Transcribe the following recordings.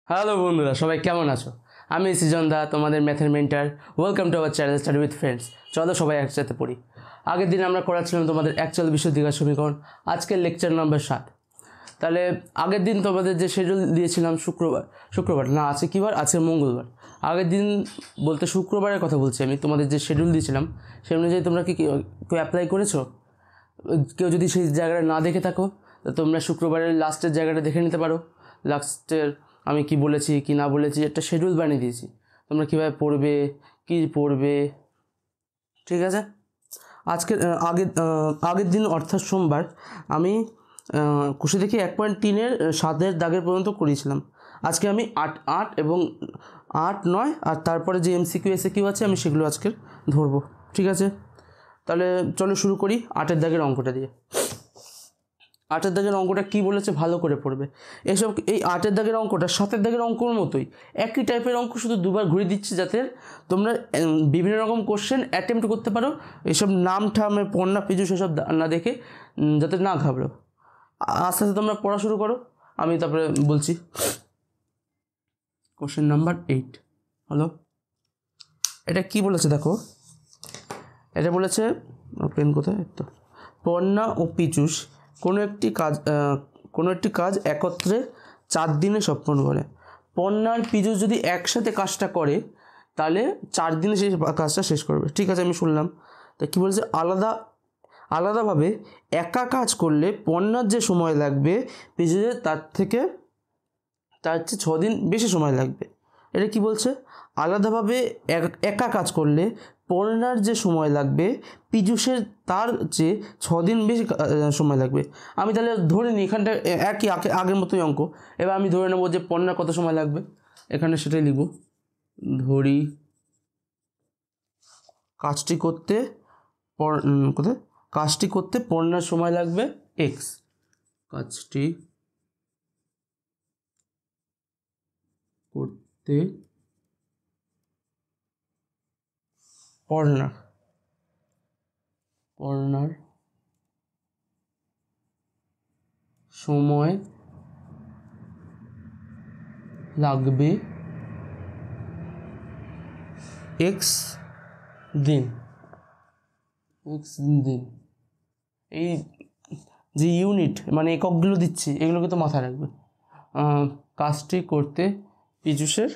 Hello বন্ধুরা, সবাই কেমন আছো? আমি সৃজন দা, তোমাদের ম্যাথের mentor. Welcome to our channel study with friends. চলো সবাই একসাথে পড়ি। আগের দিন আমরা করাচ্ছিলাম তোমাদের অ্যাকচুয়াল বিশুদ্ধ দ্বিঘাত সমীকরণ। আজকের লেকচার নাম্বার 7। তাহলে আগের দিন তোমাদের যে শিডিউল দিয়েছিলাম শুক্রবার না, আছে কী বার? আছে মঙ্গলবার। আগের দিন বলতে শুক্রবারের কথা বলছি আমি। তোমাদের যে শিডিউল দিয়েছিলাম সেই অনুযায়ী তোমরা কি কেউ অ্যাপ্লাই করেছো? কেউ যদি সেই জায়গাটা না দেখে থাকো তো তোমরা শুক্রবারের লাস্টের জায়গাটা দেখে নিতে পারো। লাস্টের আমি কি বলেছি কি না বলেছি একটা শিডিউল বানিয়ে দিয়েছি, তোমরা কীভাবে পড়বে, কী পড়বে। ঠিক আছে, আজকের আগের দিন অর্থাৎ সোমবার আমি কুশি দেখি 1.3-এর 7-এর দাগের পর্যন্ত করিয়েছিলাম। আজকে আমি 8 এবং 8, 9 আর তারপরে যে MCQ SAQ আছে আমি সেগুলো আজকের ধরবো। ঠিক আছে, তাহলে চলো শুরু করি 8-এর দাগের অঙ্কটা দিয়ে। 8-এর দাগের অঙ্কটা কী বলেছে ভালো করে পড়বে। এই 8-এর দাগের অঙ্কটা 7-এর দাগের অঙ্কর মতোই, একই টাইপের অঙ্ক, শুধু দুবার ঘুরে দিচ্ছি যাতে তোমরা বিভিন্ন রকম কোশ্চেন অ্যাটেম্প্ট করতে পারো। এসব নাম ঠামে পণ্যা পিজু সেসব না দেখে যাতে না ঘাবড়ো। আস্তে আস্তে তোমরা পড়া শুরু করো, আমি তারপরে বলছি। কোশ্চেন নাম্বার 8 হলো, এটা কি বলেছে দেখো। এটা বলেছে, পেন কোথায়, তো পণ্যা ও পীযূষ কোনো একটি কাজ একত্রে 4 দিনে সম্পন্ন করে। পণ্যা আর পীযূষ যদি একসাথে কাজটা করে তাহলে 4 দিনে সেই কাজটা শেষ করবে। ঠিক আছে, আমি শুনলাম। তা কী বলেছে, আলাদাভাবে একা কাজ করলে পণ্যার যে সময় লাগবে পীযূষের তার চেয়ে 6 দিন বেশি সময় লাগবে। এটা কি বলছে, আলাদাভাবে একা কাজ করলে পণ্যার যে সময় লাগবে পীযূষের তার চেয়ে 6 দিন বেশি সময় লাগবে। আমি তাহলে ধরে নিই এখানটা একই আগের মতোই অঙ্ক। এবার আমি ধরে নেবো যে পণ্যার কত সময় লাগবে, এখানে সেটাই লিখব। ধরি কাজটি করতে পণ্যার সময় লাগবে x। কাজটি করতে পড়নার সময় লাগবে x দিন। এই যে ইউনিট মানে এককগুলো দিচ্ছি এগুলোকে তো মাথায় রাখবে। কাজটি করতে পীযূষের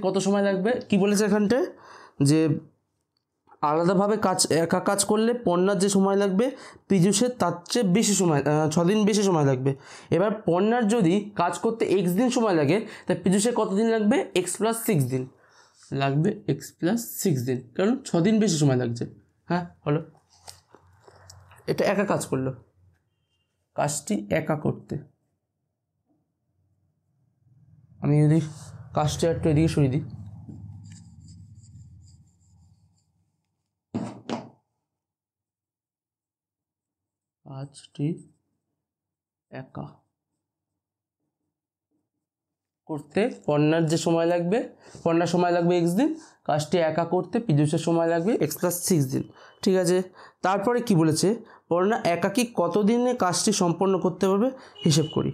কত সময় লাগবে কি বলেছে এখানটায়, যে আলাদাভাবে একা কাজ করলে পণ্যার যে সময় লাগবে পীযূষের তার চেয়ে বেশি সময় 6 দিন বেশি সময় লাগবে। এবার পণ্যার যদি কাজ করতে x দিন সময় লাগে তাই পীযূষের কত দিন লাগবে, x+6 দিন লাগবে, x+6 দিন, কারণ 6 দিন বেশি সময় লাগছে। হ্যাঁ হলো, এটা একা কাজ করলো, কাজটি একা করতে। আমি যদি কাজটি একটু এদিকে সরিয়ে দিই, কাজটি একা করতে পণ্যার যে সময় লাগবে, পণ্যার সময় লাগবে x দিন, কাজটি একা করতে পীযূষের সময় লাগবে x+6 দিন। ঠিক আছে, তারপরে কি বলেছে, পণ্যা একাকী কতদিনে কাজটি সম্পন্ন করতে পারবে হিসেব করি।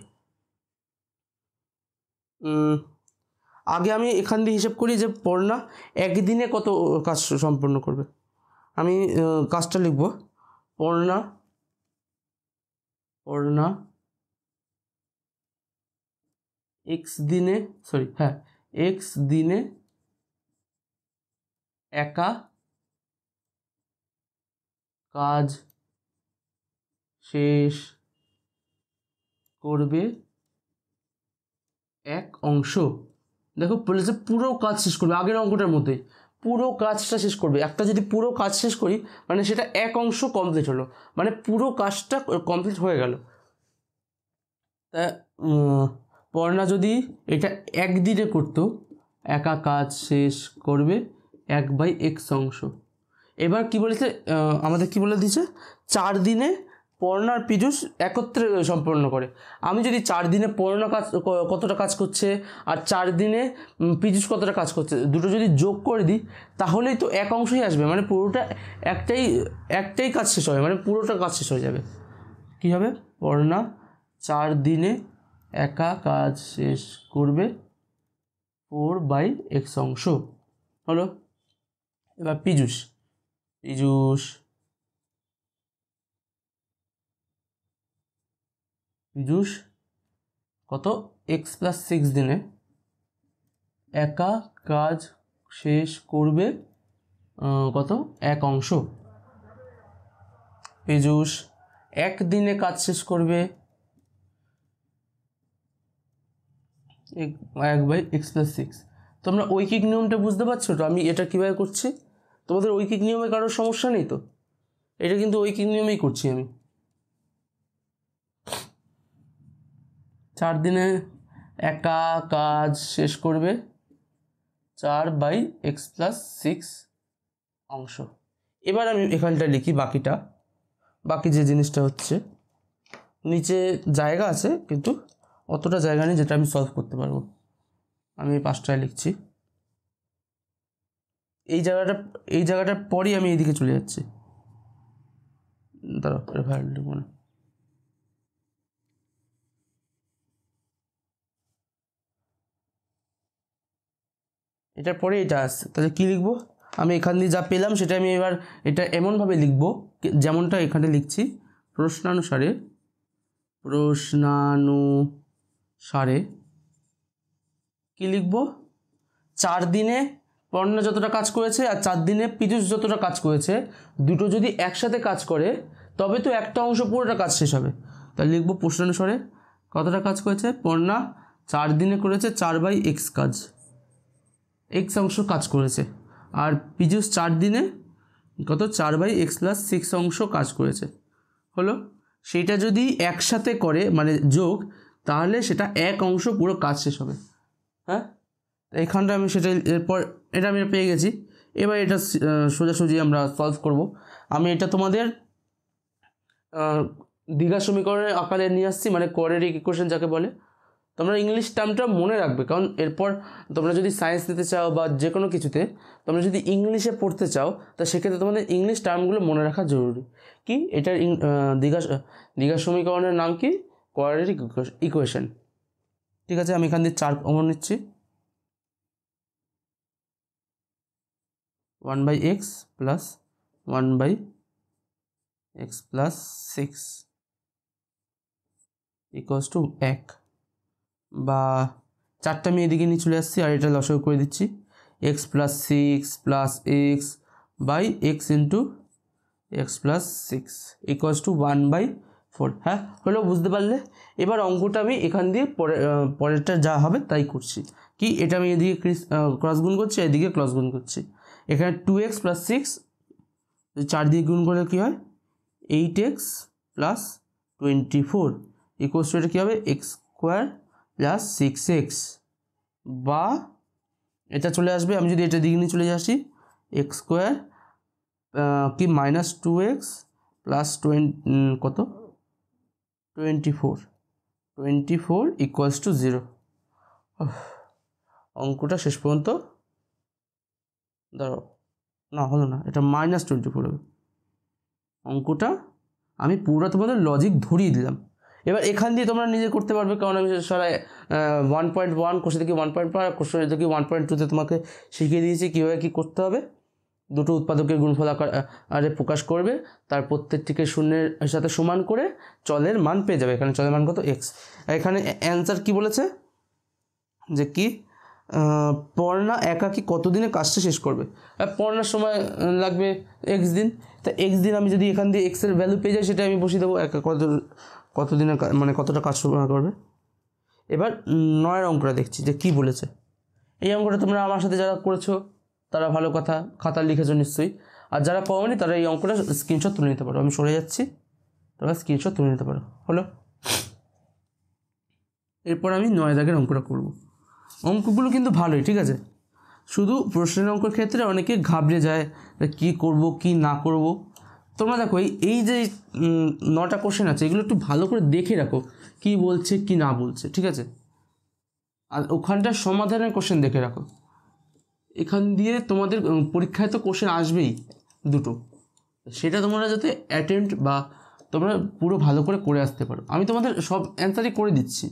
আগে আমি এখান দিয়ে হিসেব করি যে পণ্যা একদিনে কত কাজ সম্পন্ন করবে। আমি কাজটা লিখব, পণ্যা x দিনে একা কাজ শেষ করবে এক অংশ। দেখো বলেছে পুরো কাজ শেষ করবে, আগের অঙ্কটার মধ্যেই পুরো কাজটা শেষ করবে। একটা যদি পুরো কাজ শেষ করি মানে সেটা এক অংশ কমপ্লিট হলো, মানে পুরো কাজটা কমপ্লিট হয়ে গেল। তা পড়না যদি এটা একদিনে করতো, একা কাজ শেষ করবে 1/x অংশ। এবার কি বলেছে, আমাদের কি বলে দিয়েছে, 4 দিনে পড়নার পীযূষ একত্রে সম্পন্ন করে। আমি যদি 4 দিনে পড়না কতটা কাজ করছে আর 4 দিনে পীযূষ কতটা কাজ করছে দুটো যদি যোগ করে দিই তাহলেই তো এক অংশই আসবে, মানে পুরোটা একটাই কাজ শেষ হবে, মানে পুরোটা কাজ শেষ হয়ে যাবে। কী হবে, পড়না 4 দিনে একা কাজ শেষ করবে 4/x অংশ হলো। এবার পীযূষ পীযূষ পীযূষ কত x+6 দিনে একা কাজ শেষ করবে কত 1 অংশ। পীযূষ 1 দিনে কাজ শেষ করবে 1/x+6। তোমরা ঐকিক নিয়মটা বুঝতে পারছো তো আমি এটা কীভাবে করছি? তোমাদের ঐকিক নিয়মে কারোর সমস্যা নেই তো? এটা কিন্তু ঐকিক নিয়মেই করছি আমি। 4 দিনে একা কাজ শেষ করবে 4/x+6 অংশ। এবার আমি এখানটা লিখি বাকি যে জিনিসটা হচ্ছে, নিচে জায়গা আছে কিন্তু অতটা জায়গা নেই যেটা আমি সলভ করতে পারবো। আমি 5টায় লিখছি, এই জায়গাটার পরই আমি এইদিকে চলে যাচ্ছি। দাঁড়াও, ভ্যালু লিখব না। এটার পরে এটা আসছে, তাহলে কী লিখবো? আমি এখান দিয়ে যা পেলাম সেটা আমি এবার এটা এমনভাবে লিখবো যেমনটা এখানে লিখছি, প্রশ্নানুসারে কী লিখবো? 4 দিনে পড়না যতটা কাজ করেছে আর 4 দিনে পীযূষ যতটা কাজ করেছে, দুটো যদি একসাথে কাজ করে তবে তো একটা অংশ পুরোটা কাজ শেষ হবে। তাহলে লিখবো প্রশ্নানুসারে কতটা কাজ করেছে, পড়না 4 দিনে করেছে 4/x কাজ, x অংশ কাজ করেছে, আর পীযূষ 4 দিনে কত 4/x+6 অংশ কাজ করেছে হলো। সেইটা যদি একসাথে করে মানে যোগ, তাহলে সেটা 1 অংশ পুরো কাজ শেষ হবে। হ্যাঁ, এখানটা আমি সেটা এরপর এটা আমি পেয়ে গেছি। এবার এটা সোজাসুজি আমরা সলভ করব। আমি এটা তোমাদের দ্বিঘাত সমীকরণের আকারে নিয়ে আসছি, মানে কোয়াড্রেটিক ইকুয়েশন যাকে বলে। তোমরা ইংলিশ টার্মটা মনে রাখবে, কারণ এরপর তোমরা যদি সায়েন্স নিতে চাও বা যে কোনো কিছুতে তোমরা যদি ইংলিশে পড়তে চাও, তা সেক্ষেত্রে তোমাদের ইংলিশ টার্মগুলো মনে রাখা জরুরি। কি এটার দ্বিঘাত সমীকরণের নাম কি? Quadratic equation. ঠিক আছে, আমি এখান দিয়ে 4 কমন নিচ্ছি। 1/x plus 1/x+6 equals to 1, বা 4টা আমি এদিকে নিয়ে চলে আসছি আর এটা লসাগু করে দিচ্ছি। x+6 plus x/x into x+6 equals to 1/4। হ্যাঁ হলো, বুঝতে পারলে? এবার অঙ্কটা আমি এখান দিয়ে পরেরটা যা হবে তাই করছি। কি এটা আমি এদিকে ক্রস গুণ করছি, এদিকে ক্রস গুণ করছি। এখানে 2x + 6 4 দিয়ে গুণ করলে কী হয়, 8x + 24 ইকুয়ালস টু এটা কী হবে, x² + 6x, বা এটা চলে আসবে, আমি যদি এটা দিকে নিয়ে চলে আসি, x² কি -2x + কত 24 ইকুয়ালস টু 0। অঙ্কটা শেষ পর্যন্ত দাঁড়াও, না হলো না, এটা -24 হবে। অঙ্কটা আমি পুরো তোমাদের লজিক ধরিয়ে দিলাম। এবার এখান দিয়ে তোমরা নিজে করতে পারবে, কারণ আমি সারা 1.1 কোশ্চেন থেকে 1.5 কোশ্চেন থেকে 1.2তে তোমাকে শিখিয়ে দিয়েছি কীভাবে কী করতে হবে। দুটো উৎপাদকের গুণফল আকারে প্রকাশ করবে, তার প্রত্যেকটিকে শূন্যের সাথে সমান করে চলের মান পেয়ে যাবে। এখানে চলের মান কত, এক্স। এখানে অ্যান্সার কি বলেছে, যে কি পড়না একাকি কতদিনে কাজটা শেষ করবে। পড়নার সময় লাগবে এক্স দিন, তা এক্স দিন আমি যদি এখান দিয়ে এক্সের ভ্যালু পেয়ে যাই, সেটা আমি বসিয়ে দেবো একা কতদিনে মানে কতটা কাজ করবে। এবার 9 অঙ্কটা দেখছি যে কি বলেছে। এই অঙ্কটা তোমরা আমার সাথে যারা করেছো তারা ভালো কথা, খাতা লিখেছো নিশ্চয়ই, আর যারা পাওনি তারা এই অঙ্কটা স্ক্রিনশট তুলে নিতে পারো। আমি সরে যাচ্ছি, তোমরা স্ক্রিনশট তুলে নিতে পারো। হলো, এরপর আমি 9 দাগের অঙ্কটা করব। অঙ্কগুলো কিন্তু ভালোই, ঠিক আছে। শুধু প্রশ্নের অঙ্কের ক্ষেত্রে অনেকে ঘাবড়ে যায় কি করব কি না করব। তোমরা দেখো এই যে 9টা কোশ্চেন আছে, এগুলো একটু ভালো করে দেখে রাখো কি বলছে কি না বলছে, ঠিক আছে। আর ওখানটার সমাধানের কোশ্চেন দেখে রাখো। এখান দিয়ে তোমাদের পরীক্ষায় তো কোশ্চেন আসবেই দুটো, সেটা তোমরা যাতে অ্যাটেম্প্ট বা তোমরা পুরো ভালো করে আসতে পারো। আমি তোমাদের সব অ্যান্সারই করে দিচ্ছি,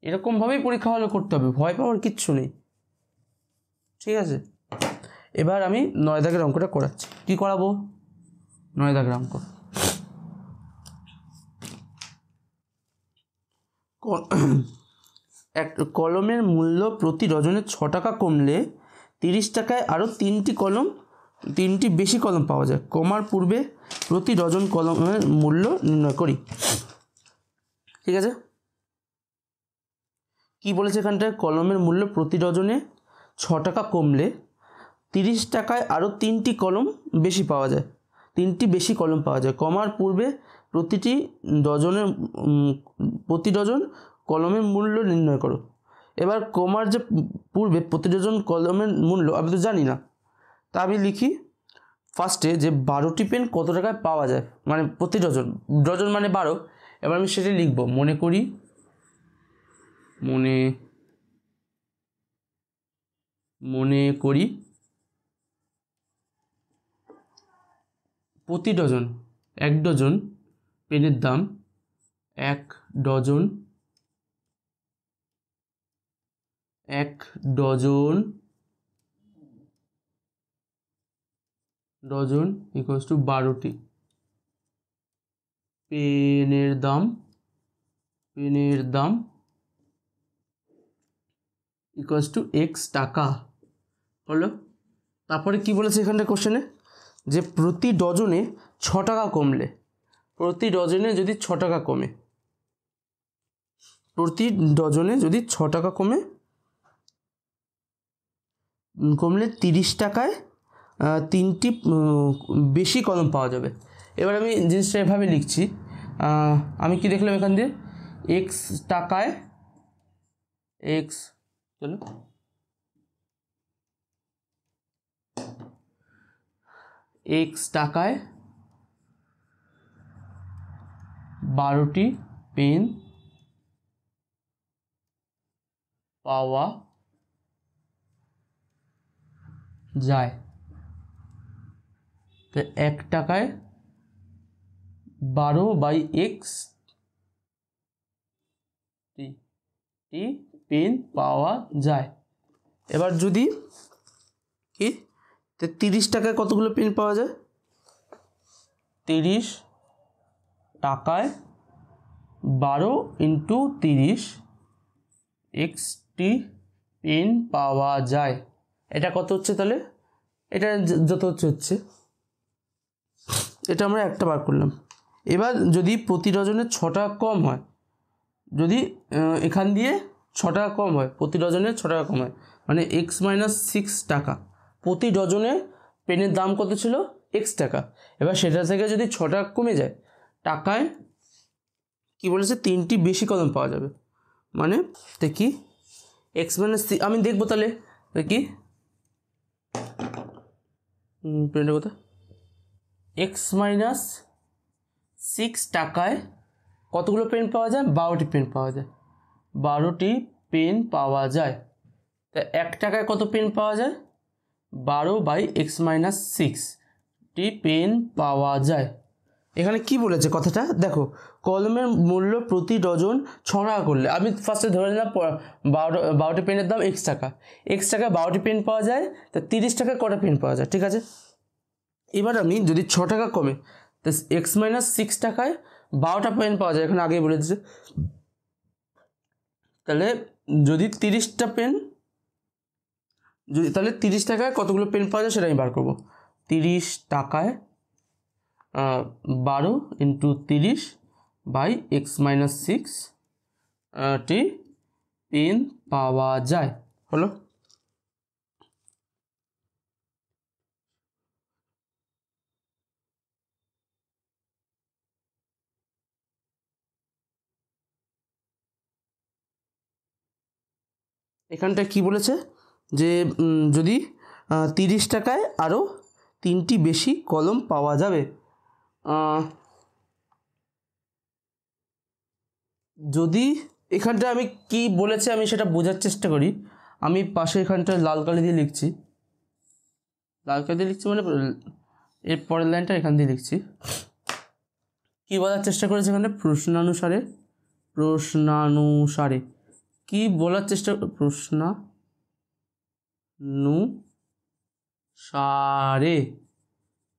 এরকমভাবেই পরীক্ষা হলে করতে হবে, ভয় পাওয়ার কিচ্ছু নেই, ঠিক আছে। এবার আমি 9 দাগের অঙ্কটা করাচ্ছি। কি করাবো? 9 দাগের অঙ্ক। এক কলমের মূল্য প্রতি ডজনে 6 টাকা কমলে 30 টাকায় আরও 3টি বেশি কলম পাওয়া যায়। কমার পূর্বে প্রতি ডজন কলমের মূল্য নির্ণয় করি। ঠিক আছে, কি বলেছে এখানটায়? কলমের মূল্য প্রতি ডজনে 6 টাকা কমলে 30 টাকায় আরও 3টি কলম বেশি পাওয়া যায়, 3টি বেশি কলম পাওয়া যায়। কমার পূর্বে প্রতি ডজন কলমের মূল্য নির্ণয় করো। এবার কমার যে পূর্বে প্রতি ডজন কলমের মূল্য আমি তো জানি না, তা আমি লিখি ফার্স্টে যে 12টি পেন কত টাকায় পাওয়া যায়, মানে প্রতি ডজন, ডজন মানে 12। এবার আমি সেটা লিখব। মনে করি প্রতি ডজন, 1 ডজন পেনের দাম 1 ডজন ইকুয়ালস টু 12টি পেনের দাম ইকুয়ালস টু এক্স টাকা হলো। তারপরে কি বলেছে এখানটা কোশ্চেনে? যে প্রতি ডজনে 6 টাকা কমলে, প্রতি ডজনে যদি 6 টাকা কমে, প্রতি ডজনে যদি 6 টাকা কমলে 30 টাকায় 3টি বেশি কলম পাওয়া যাবে। এবার আমি জিনিসটা এভাবে লিখছি। আমি কি দেখলাম এখান দিয়ে? এক্স টাকায়, এক্স টাকায় 12টি পেন পাওয়া যায়। তো 1 টাকায় 12/x টি পেন পাওয়া যায়। এবার যদি কি 30 টাকায় কতগুলো পেন পাওয়া যায়? 30 টাকায় 12 × 30 টি পেন পাওয়া যায়। এটা কত হচ্ছে তাহলে? এটা যত হচ্ছে এটা আমরা একটা বার করলাম। এবার যদি প্রতি ডজনে 6 টাকা কম হয়, যদি এখান দিয়ে 6 টাকা কম হয়, প্রতি ডজনে 6 টাকা কম হয়, মানে x-6 টাকা। প্রতি ডজনে পেনের দাম কত ছিল? x টাকা। এবার সেটা থেকে যদি 6 টাকা কমে যায়, টাকায় কি বলেছে? 3টি বেশি কলম পাওয়া যাবে। মানে দেখি x-6, আমি দেখবো তাহলে দেখি পেনটা কথা, x-6 টাকায় কতগুলো পেন পাওয়া যায়? 12টি পেন পাওয়া যায়। 12টি পেন পাওয়া যায়। তা 1 টাকায় কত পেন পাওয়া যায়? 12/x-6 টি পেন পাওয়া যায়। এখানে কি বলেছে কথাটা দেখো, কলমের মূল্য প্রতি ডজন 6 টাকা করলে, আমি ফার্স্টে ধরে নিলাম 12টি পেনের দাম x টাকা, x টাকায় 12টি পেন পাওয়া যায়, তা 30 টাকায় কটা পেন পাওয়া যায়? ঠিক আছে, এবার আমি যদি 6 টাকা কমে, তো x-6 টাকায় 12টা পেন পাওয়া যায়, এখানে আগেই বলে দিচ্ছে। তাহলে যদি 30টা পেন, তাহলে 30 টাকায় কতগুলো পেন পাওয়া যায় সেটা আমি বার করবো। 30 টাকায় 12 × 30/x-6 টি পেন পাওয়া যায় হলো। এখানটা কি বলেছে? যে যদি 30 টাকায় আরও 3টি বেশি কলম পাওয়া যাবে। যদি এখানটা আমি কি বলেছে আমি সেটা বোঝার চেষ্টা করি। আমি পাশে এখানটা লাল কালি দিয়ে লিখছি, মানে এর পরের লাইনটা এখান দিয়ে লিখছি। কি বলার চেষ্টা করেছে এখানে? প্রশ্নানুসারে কি বলার চেষ্টা, প্রশ্নানুসারে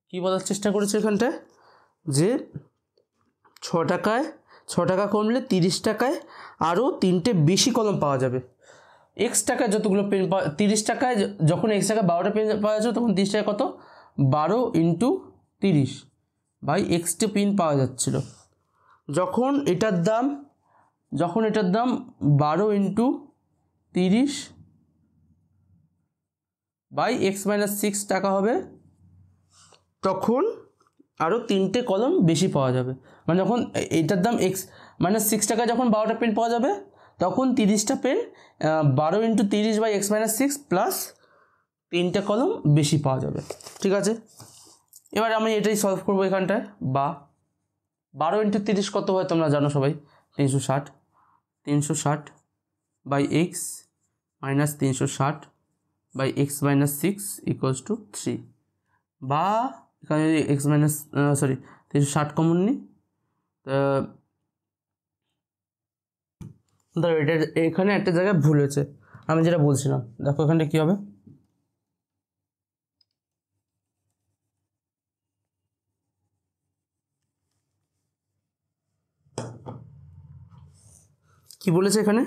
কি বলার চেষ্টা করেছে এখানটায়? যে 6 টাকা কমলে 30 টাকায় আরও 3টে বেশি কলম পাওয়া যাবে। এক্স টাকায় যতগুলো পেন 30 টাকায় যখন এক্স টাকায় 12টা পেন পাওয়া যাচ্ছে, তখন 30 টাকায় কত? 12 × 30 বাই এক্সটি পেন পাওয়া যাচ্ছিল। যখন এটার দাম 12 × 30 বাই x - 6 টাকা হবে, তখন আরও 3টে কলম বেশি পাওয়া যাবে। মানে যখন এটার দাম x - 6 টাকায় যখন 12টা পেন পাওয়া যাবে, তখন 30টা পেন 12 × 30 বাই x - 6 প্লাস 3টে কলম বেশি পাওয়া যাবে। ঠিক আছে, এবার আমি এটাই সলভ করবো এখানটায়। বা 12 × 30 কত হয় তোমরা জানো সবাই? 360 বাই x - 360 বাই x - 6 = 3। বা এখানে যদি x 360 কমন নিই, ধরো এটা এখানে একটা জায়গায় ভুল হয়েছে, আমি যেটা বলছিলাম। দেখো এখানটা কী হবে? কি বলেছে এখানে?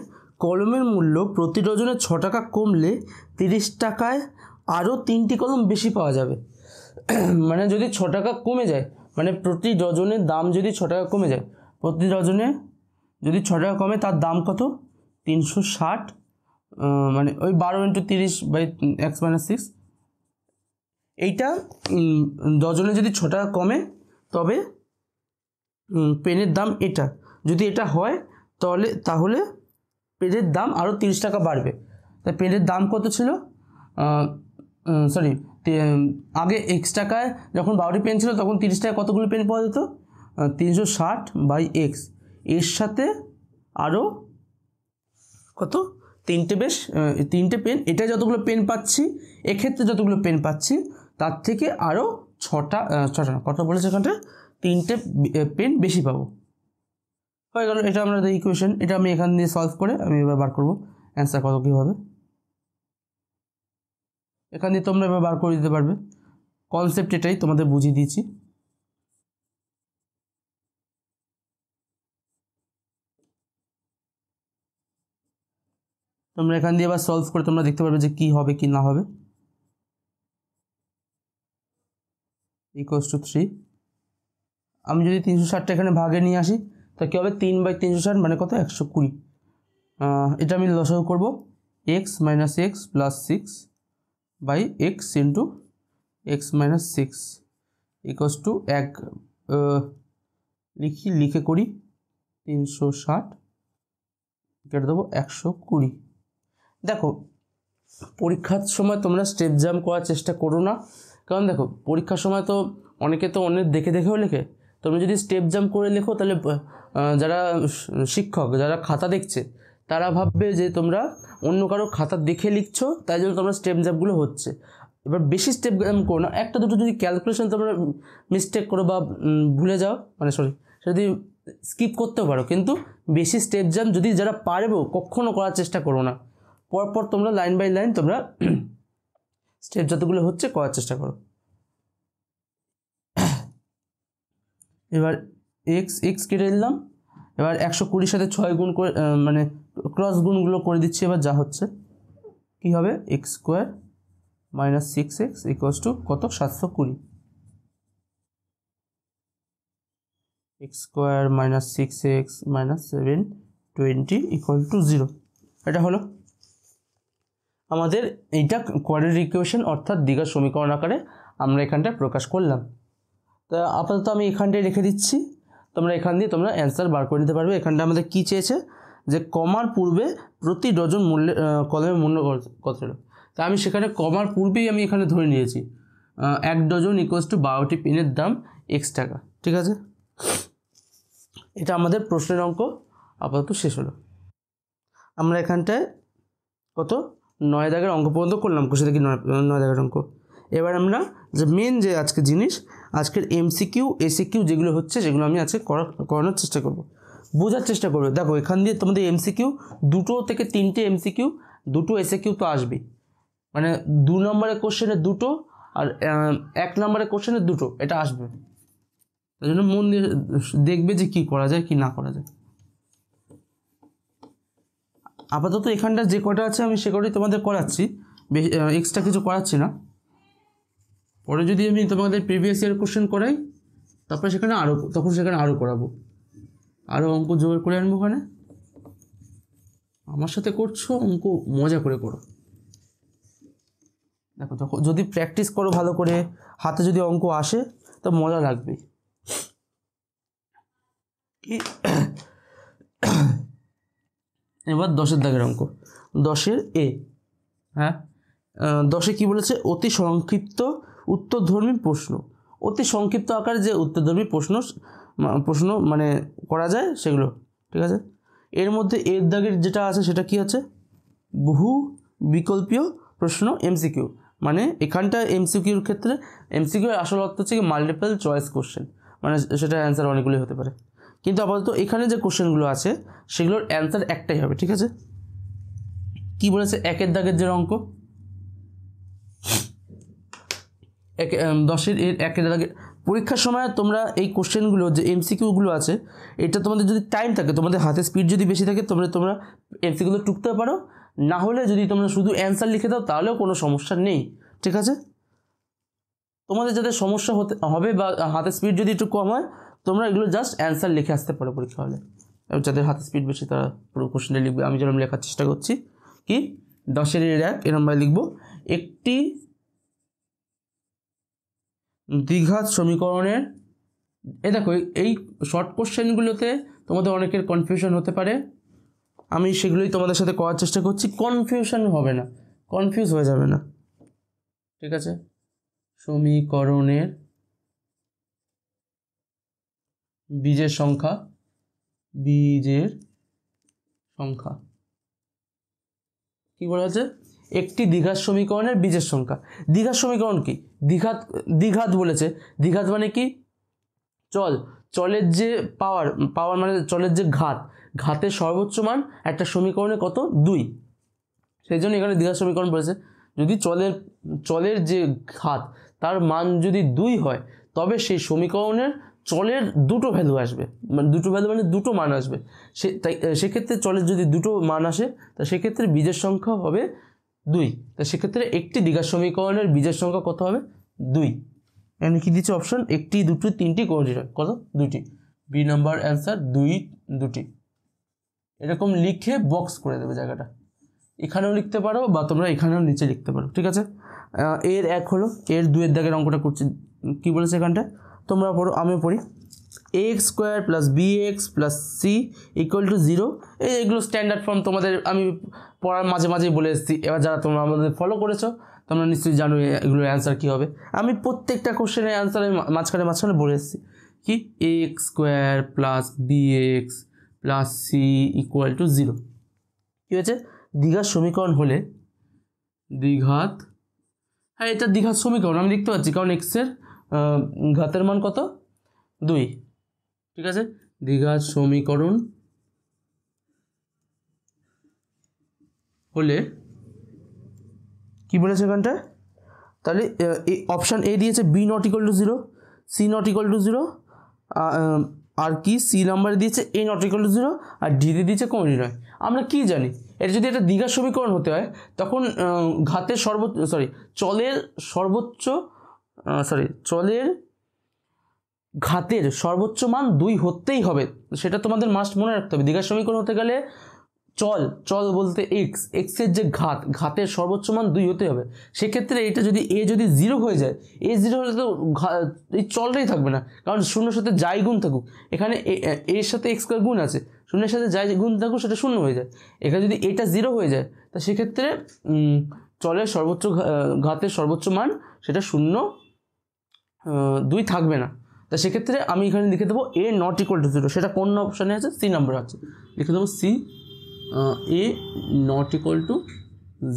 কলমের মূল্য প্রতি ডজনে 6 টাকা কমলে 30 টাকায় আরও 3টি কলম বেশি পাওয়া যাবে। মানে যদি 6 টাকা কমে যায়, মানে প্রতি ডজনের দাম যদি 6 টাকা কমে যায়, প্রতি ডজনে যদি 6 টাকা কমে, তার দাম কত? 360, মানে ওই 12 × 30 বাই x - 6। এইটা ডজনে যদি 6 টাকা কমে, তবে পেনের দাম এটা, যদি এটা হয় তাহলে পেনের দাম আরও 30 টাকা বাড়বে। তাই পেনের দাম কত ছিল? আগে x টাকায় যখন 12টি পেন ছিল, তখন 30 টাকায় কতগুলো পেন পাওয়া যেত? 360 বাই x, এর সাথে আরও কত? 3টে পেন। এটা যতগুলো পেন পাচ্ছি, এক্ষেত্রে যতগুলো পেন পাচ্ছি, তার থেকে আরও 6টা কত বলেছে এখানটা? 3টে পেন বেশি পাবো। হয়ে গেল, এটা আমরা ইকুয়েশন। এটা আমি এখান দিয়ে সলভ করে আমি এবার বার করবো অ্যান্সার কত কী হবে। এখান দিয়ে তোমরা এবার বার করে দিতে পারবে। কনসেপ্ট এটাই, তোমাদের বুঝিয়ে দিয়েছি। তোমরা এখান দিয়ে এবার সলভ করে তোমরা দেখতে পারবে যে কী হবে কি না হবে। = 3। আমি যদি 360টা এখানে ভাগে নিয়ে আসি, তো কী হবে? 3 বাই 360 মানে কত? 120। এটা আমি লসাগু করবো। x - x plus 6 by x into x - 6 = 1। লিখে করি 360 কেটে দেবো 120। দেখো, পরীক্ষার সময় তোমরা স্টেপ জাম্প করার চেষ্টা করো না, কারণ দেখো পরীক্ষার সময় তো অনেকে অনেক দেখেও লেখে। তোমরা যদি স্টেপ জাম্প করে লেখো, তাহলে যারা শিক্ষক, যারা খাতা দেখছে, তারা ভাববে যে তোমরা অন্য কারো খাতা দেখে লিখছো, তাই জন্য তোমরা স্টেপ জাম্পগুলো হচ্ছে। এবার বেশি স্টেপ জাম্প করো না। একটা দুটো যদি ক্যালকুলেশন তোমরা মিস্টেক করো বা ভুলে যাও, যদি স্কিপ করতেও পারো, কিন্তু বেশি স্টেপ জাম্প যদি যারা পারবো কখনো করার চেষ্টা করো না। পরপর তোমরা লাইন বাই লাইন তোমরা স্টেপ যতগুলো হচ্ছে করার চেষ্টা করো। এবার x কেটে দিলাম। এবার 120 সাথে 6 গুণ করে, মানে ক্রস গুণগুলো করে দিচ্ছি। এবার যা হচ্ছে কি হবে? x² - 6x = কত? 720। x² - 6x - 720 = 0। এটা হলো আমাদের এইটা কোয়াড্রেটিক ইকুয়েশন, অর্থাৎ দ্বিঘাত সমীকরণ আকারে আমরা এখানটায় প্রকাশ করলাম। তা আপাতত আমি এখানটায় রেখে দিচ্ছি। তোমরা এখান দিয়ে তোমরা অ্যান্সার বার করে নিতে পারবে। এখানটা আমাদের কী চেয়েছে? যে কমার পূর্বে প্রতি ডজন কলমের মূল্য কত ছিল। তা আমি সেখানে কমার পূর্বেই আমি এখানে ধরে নিয়েছি 1 ডজন = 12টি পেনের দাম x টাকা। ঠিক আছে, এটা আমাদের প্রশ্নের অঙ্ক আপাতত শেষ হলো। আমরা এখানটায় কত 9 দাগের অঙ্ক পর্যন্ত করলাম, খুশি দেখি 9 দাগের অঙ্ক। এবার আমরা যে মেন যে আজকে জিনিস, আজকের এমসিকিউ এসিকিউ যেগুলো হচ্ছে সেগুলো আমি আজকে করানোর চেষ্টা করব, বোঝার চেষ্টা করবে। দেখো এখান দিয়ে তোমাদের এমসিকিউ 2 থেকে 3টে এমসিকিউ, 2টো এসিকিউ তো আসবেই, মানে 2 নম্বরের কোশ্চেনে 2টো আর 1 নম্বরের কোশ্চেনে 2টো, এটা আসবে। তাই জন্য মন দিয়ে দেখবে যে কী করা যায় কি না করা যায়। আপাতত এখানটা যে কটা আছে আমি সে কটাই তোমাদের করাচ্ছি, এক্সট্রা কিছু করাচ্ছি না। পরে যদি আমি তোমাদের প্রিভিয়াস ইয়ার কোশ্চেন করাই তারপরে সেখানে আরও করাবো, আরও অঙ্ক জোগাড় করে আনবো। ওখানে আমার সাথে করছো, অঙ্ক মজা করে করো। দেখো তখন যদি প্র্যাকটিস করো ভালো করে, হাতে যদি অঙ্ক আসে তো মজা লাগবে। এবার 10-এর দাগের অঙ্ক, 10-এর এ। হ্যাঁ, 10-এ কী বলেছে? অতি সংক্ষিপ্ত উত্তরধর্মী প্রশ্ন। অতি সংক্ষিপ্ত আকারে যে উত্তরধর্মী প্রশ্ন মানে করা যায় সেগুলো, ঠিক আছে। এর মধ্যে এর দাগের যেটা আছে সেটা কি আছে? বহু বিকল্পীয় প্রশ্ন, এমসিকিউ। মানে এখানটা এমসিকিউর ক্ষেত্রে এমসিকিউর আসল অর্থ হচ্ছে কি মাল্টিপল চয়েস কোশ্চেন, মানে সেটা অ্যান্সার অনেকগুলি হতে পারে। কিন্তু আপাতত এখানে যে কোশ্চেনগুলো আছে সেগুলোর অ্যান্সার একটাই হবে, ঠিক আছে। কি বলেছে? 1-এর দাগের যে অঙ্ক, 10-এর 1-এর দাগের পরীক্ষার সময় তোমরা এই কোশ্চেনগুলো যে এমসিকিউগুলো আছে, এটা তোমাদের যদি টাইম থাকে, তোমাদের হাতে স্পিড যদি বেশি থাকে, তোমরা এমসিকিউগুলো টুকতে পারো। না হলে যদি তোমরা শুধু অ্যান্সার লিখে দাও তাহলেও কোনো সমস্যা নেই, ঠিক আছে। তোমাদের যাদের সমস্যা হবে বা হাতে স্পিড যদি একটু কম হয়, তোমরা এগুলো জাস্ট অ্যান্সার লিখে আসতে পারো পরীক্ষা হলে। যাদের হাতে স্পিড বেশি তারা পুরো কোশ্চেনটা লিখবে। আমি যেরকম লেখার চেষ্টা করছি, কি 10-এর 1 এরকম ভাবে লিখবো। একটি দ্বিঘাত সমীকরণের, দেখো এই শর্ট কোশ্চেনগুলোতে তোমাদের অনেকের কনফিউশন হতে পারে, আমি সেগুলোই তোমাদের সাথে করার চেষ্টা করছি। কনফিউশন হবে না, কনফিউজ হয়ে যাবে না, ঠিক আছে। সমীকরণের বীজের সংখ্যা কি বলা আছে? একটি দ্বিঘাত সমীকরণের বীজের সংখ্যা। দ্বিঘাত সমীকরণ কি? দ্বিঘাত বলেছে। দ্বিঘাত মানে কি? চলের যে পাওয়ার মানে চলের যে ঘাতের সর্বোচ্চ মান একটা সমীকরণে কত? 2। সেই জন্য এখানে দ্বিঘাত সমীকরণ বলেছে। যদি চলের যে ঘাত তার মান যদি 2 হয়, তবে সেই সমীকরণের চলের 2টো ভ্যালু আসবে, মানে 2টো ভ্যালু মানে 2টো মান আসবে। সেক্ষেত্রে চলের যদি 2টো মান আসে, তা সেক্ষেত্রে বীজের সংখ্যা হবে 2। তা সেক্ষেত্রে একটি দ্বিঘাত সমীকরণের বীজের সংখ্যা কত হবে? 2। এখানে কি দিচ্ছে অপশন? 1টি 2টি 3টি কোনটি হয়? কত? 2টি। বি নাম্বার অ্যান্সার 2টি। এরকম লিখে বক্স করে দেবে জায়গাটা। এখানেও লিখতে পারো বা তোমরা এখানেও নিচে লিখতে পারো, ঠিক আছে। এর 1 হলো। এর 2-এর দাগের অঙ্কটা করছি। কী বলেছে এখানটা? তোমরা পড়ো, আমিও পড়ি। ax² + bx + c = 0। এইগুলো স্ট্যান্ডার্ড ফর্ম, তোমাদের আমি পড়ার মাঝে মাঝেই বলে এসেছি। এবার যারা তোমরা আমাদের ফলো করেছো তোমরা নিশ্চয়ই জানো এগুলোর অ্যান্সার কী হবে। আমি প্রত্যেকটা কোশ্চেনের অ্যান্সার আমি মাঝখানে বলে এসেছি। কি? ax² + bx + c = 0। কী হয়েছে? দ্বিঘাত সমীকরণ হলে হ্যাঁ এটা দ্বিঘাত সমীকরণ আমি লিখতে পারছি, কারণ এক্সের ঘাতের মান কত? 2, ঠিক আছে। দ্বিঘাত সমীকরণ হলে কি বলেছে এখানটা? তাহলে অপশান এ দিয়েছে b ≠ 0, c ≠ 0, আর কি সি নাম্বারে দিয়েছে a ≠ 0, আর ডিতে দিয়েছে কোনটি নয়। আমরা কি জানি? এটা যদি একটা দ্বিঘাত সমীকরণ হতে হয় তখন চলের ঘাতের সর্বোচ্চ মান 2 হতেই হবে, সেটা তোমাদের মাস্ট মনে রাখতে হবে। দ্বিঘাত সমীকরণ হতে গেলে চল বলতে এক্সের যে ঘাতের সর্বোচ্চ মান 2 হতে হবে। সেক্ষেত্রে এটা যদি যদি 0 হয়ে যায়, 0 হলে তো এই চলটাই থাকবে না, কারণ শূন্যর সাথে যাই গুণ থাকুক, এখানে এর সাথে x² গুণ আছে, শূন্যের সাথে যাই গুণ থাকুক সেটা 0 হয়ে যায়। এখানে যদি এটা 0 হয়ে যায়, তা সেক্ষেত্রে চলের ঘাতের সর্বোচ্চ মান সেটা 2 থাকবে না। তা সেক্ষেত্রে আমি এখানে লিখে দেবো a ≠ 0। সেটা কোন অপশানে আছে? সি নাম্বার আছে, লিখে দেবো সি, a ≠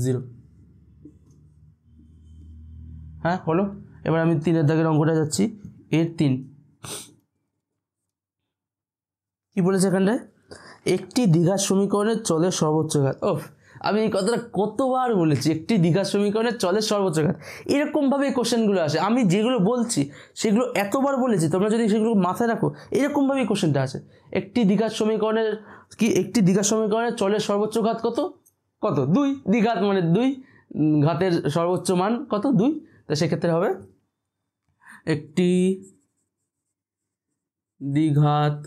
0। হ্যাঁ হলো। এবার আমি 3-এর দাগের অঙ্কটা যাচ্ছি। এর 3 কি বলেছে এখানটায় একটি দ্বিঘাত সমীকরণের চলের সর্বোচ্চ ঘাত। আমি এই কথাটা কতবার বলেছি, একটি দ্বিঘাত সমীকরণের চলের সর্বোচ্চ ঘাত। এরকমভাবে এই কোশ্চেনগুলো আসে, আমি যেগুলো বলছি সেগুলো এতবার বলেছি, তোমরা যদি সেগুলো মাথায় রাখো এরকমভাবেই কোশ্চেনটা আসে। একটি দ্বিঘাত সমীকরণের চলের সর্বোচ্চ ঘাত কত? 2। দ্বিঘাত মানে 2, ঘাতের সর্বোচ্চ মান কত? 2। তো সেক্ষেত্রে হবে একটি দ্বিঘাত,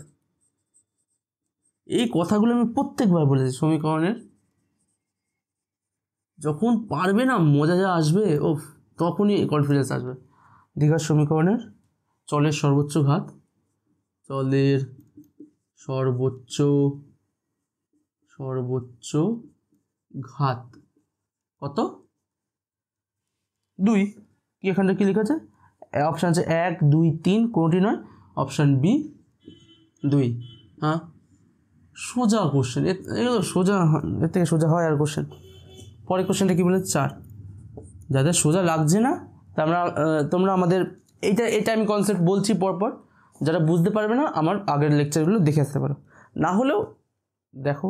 এই কথাগুলো আমি প্রত্যেকবার বলেছি। সমীকরণের যখন পারবে না মজা যা আসবে, তখনই কনফিডেন্স আসবে। দ্বিঘাত সমীকরণের চলের সর্বোচ্চ ঘাত, চলের সর্বোচ্চ ঘাত কত? 2। কি এখানটা কি লেখা আছে? অপশান আছে 1, 2, 3, কোনটি নয়? Option B 2। হ্যাঁ, সোজা কোশ্চেন, এগুলো সোজা, এর থেকে সোজা হয় আর কোশ্চেন? পরের কোশ্চেনটা কি বলে? 4। যাদের সোজা লাগছে না তোমরা আমাদের এটা আমি কনসেপ্ট বলছি পরপর, যারা বুঝতে পারবে না আমার আগের লেকচারগুলো দেখে আসতে পারো, না হলেও দেখো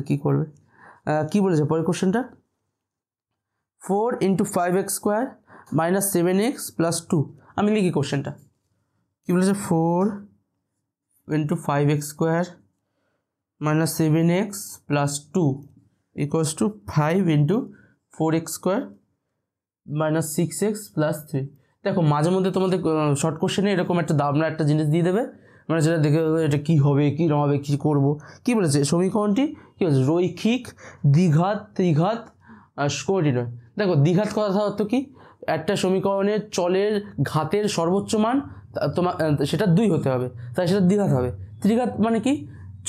কী করবে। কি বলেছে পরের কোশ্চেনটা? 4 × 5x² - 7x + 2। আমি লিখি কোশ্চেনটা। কি বলেছে? 4 × 5x² - 7x + 2 = 5 × 4x² - 6x + 3। দেখো মাঝে মধ্যে তোমাদের শর্ট কোশ্চেনে এরকম একটা দামরা একটা জিনিস দিয়ে দেবে, মানে সেটা দেখে এটা কী হবে কী না হবে কী করবো। কী বলেছে সমীকরণটি? কী বলেছে? রৈখিক, দ্বিঘাত, ত্রিঘাত আর কোনটি নয়। দেখো দ্বিঘাত কথা অর্থ কি? একটা সমীকরণের চলের ঘাতের সর্বোচ্চ মান সেটা 2 হতে হবে, তাই সেটা দ্বিঘাত হবে। ত্রিঘাত মানে কি?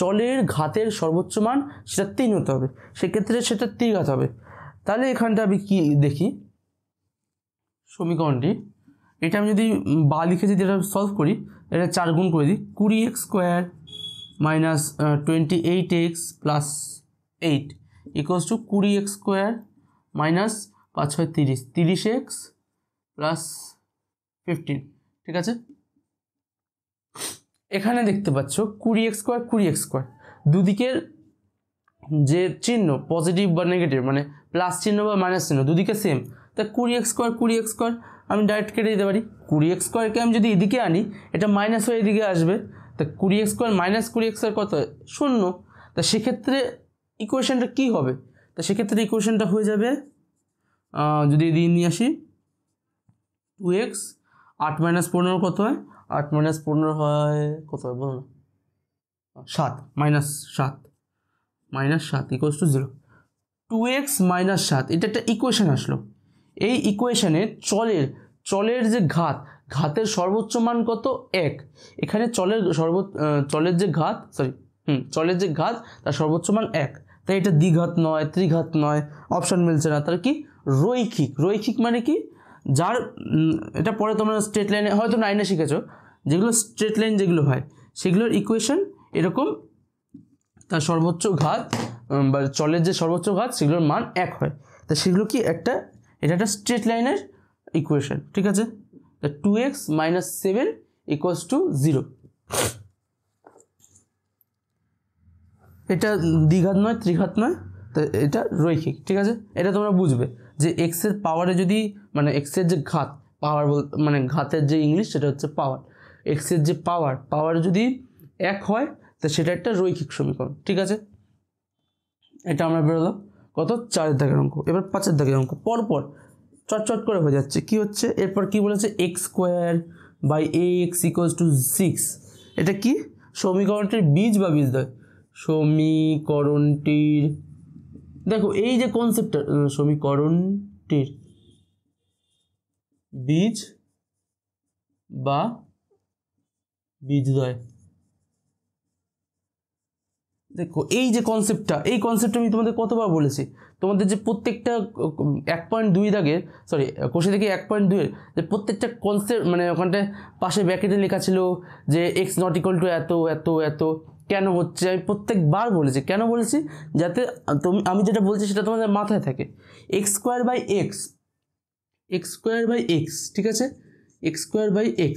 চলের ঘাতের সর্বোচ্চ মান সেটা 3 হতে হবে, সেক্ষেত্রে সেটা ত্রিঘাত হবে। তাহলে এখানটা আমি কি দেখি সমীকরণটি, এটা আমি যদি বা লিখে যদি এটা সলভ করি, এটা 4 গুণ করে দিই, 20x² - 28x + 8 = 20x² - 5 6 30, 30x + 15। ঠিক আছে, এখানে দেখতে পাচ্ছ 20x², দুদিকের যে চিহ্ন পজিটিভ বা নেগেটিভ, মানে প্লাস চিহ্ন বা মাইনাস চিহ্ন দুদিকে সেম, তাই 20x² আমি ডাইরেক্ট কেটে দিতে পারি। 20x²কে আমি যদি এদিকে আনি, এটা মাইনাস হয়ে এদিকে আসবে, তা 20x² - 20x² কত? 0। তা সেক্ষেত্রে ইকুয়েশনটা কী হবে? তা সেক্ষেত্রে ইকুয়েশনটা হয়ে যাবে, যদি এদিকে নিয়ে আসি, 2x 8 - 15 কত হয়? 8 - 15 হয় কত হয় বলো না? 7 -7 = 0। 2x - 7 এটা একটা ইকুয়েশন আসলো। এই ইকুয়েশনে চলের যে ঘাতের সর্বোচ্চ মান কত? 1। এখানে চলের যে ঘাত তার সর্বোচ্চ মান 1, তাই এটা দ্বিঘাত নয়, ত্রিঘাত নয়, অপশান মিলছে না। তার কি? রৈখিক মানে কি? যার এটা পরে তোমরা স্ট্রেট লাইনে হয়তো 9-এ শিখেছো, যেগুলো স্ট্রেট লাইন যেগুলো হয় সেগুলোর ইকুয়েশন এরকম, তার সর্বোচ্চ ঘাত বা চলের যে সর্বোচ্চ ঘাত সেগুলোর মান 1 হয়। তা সেগুলো কি এটা একটা স্ট্রেট লাইনের ইকুয়েশন। ঠিক আছে, তা 2x - 7 = 0। এটা দ্বিঘাত নয়, ত্রিঘাত নয়, তো এটা রৈখিক। ঠিক আছে, এটা তোমরা বুঝবে যে এক্সের পাওয়ারে যদি, মানে এক্সের যে ঘাত, পাওয়ার মানে ঘাতের যে ইংলিশ সেটা হচ্ছে পাওয়ার, এক্সের যে পাওয়ার যদি 1 হয় তো সেটা একটা রৈখিক সমীকরণ। ঠিক আছে, এটা আমরা বেরোলাম কত? 4 দাগের অঙ্ক। এবার 5 দাগের অঙ্ক পরপর চটচট করে হয়ে যাচ্ছে। কি হচ্ছে এরপর? কি বলেছে? x² / x = 6। এটা কি? সমীকরণটির বীজ বা বীজদ্বয়। সমীকরণটির, দেখো এই যে কনসেপ্টটা, সমীকরণটির বীজ বা বীজদ্বয়। দেখো এই যে কনসেপ্টটা, এই কনসেপ্টটা আমি তোমাদের কতবার বলেছি। তোমাদের যে প্রত্যেকটা 1.2 দাগের, কোষে থেকে 1.2 এর যে প্রত্যেকটা কনসেপ্ট, মানে ওখানটায় পাশে ব্র্যাকেটে লেখা ছিল যে x ≠ এত এত এত কেন হচ্ছে, আমি প্রত্যেকবার বলেছি। কেন বলেছি? যাতে আমি যেটা বলছি সেটা তোমাদের মাথায় থাকে। x² / x, ঠিক আছে, x² / x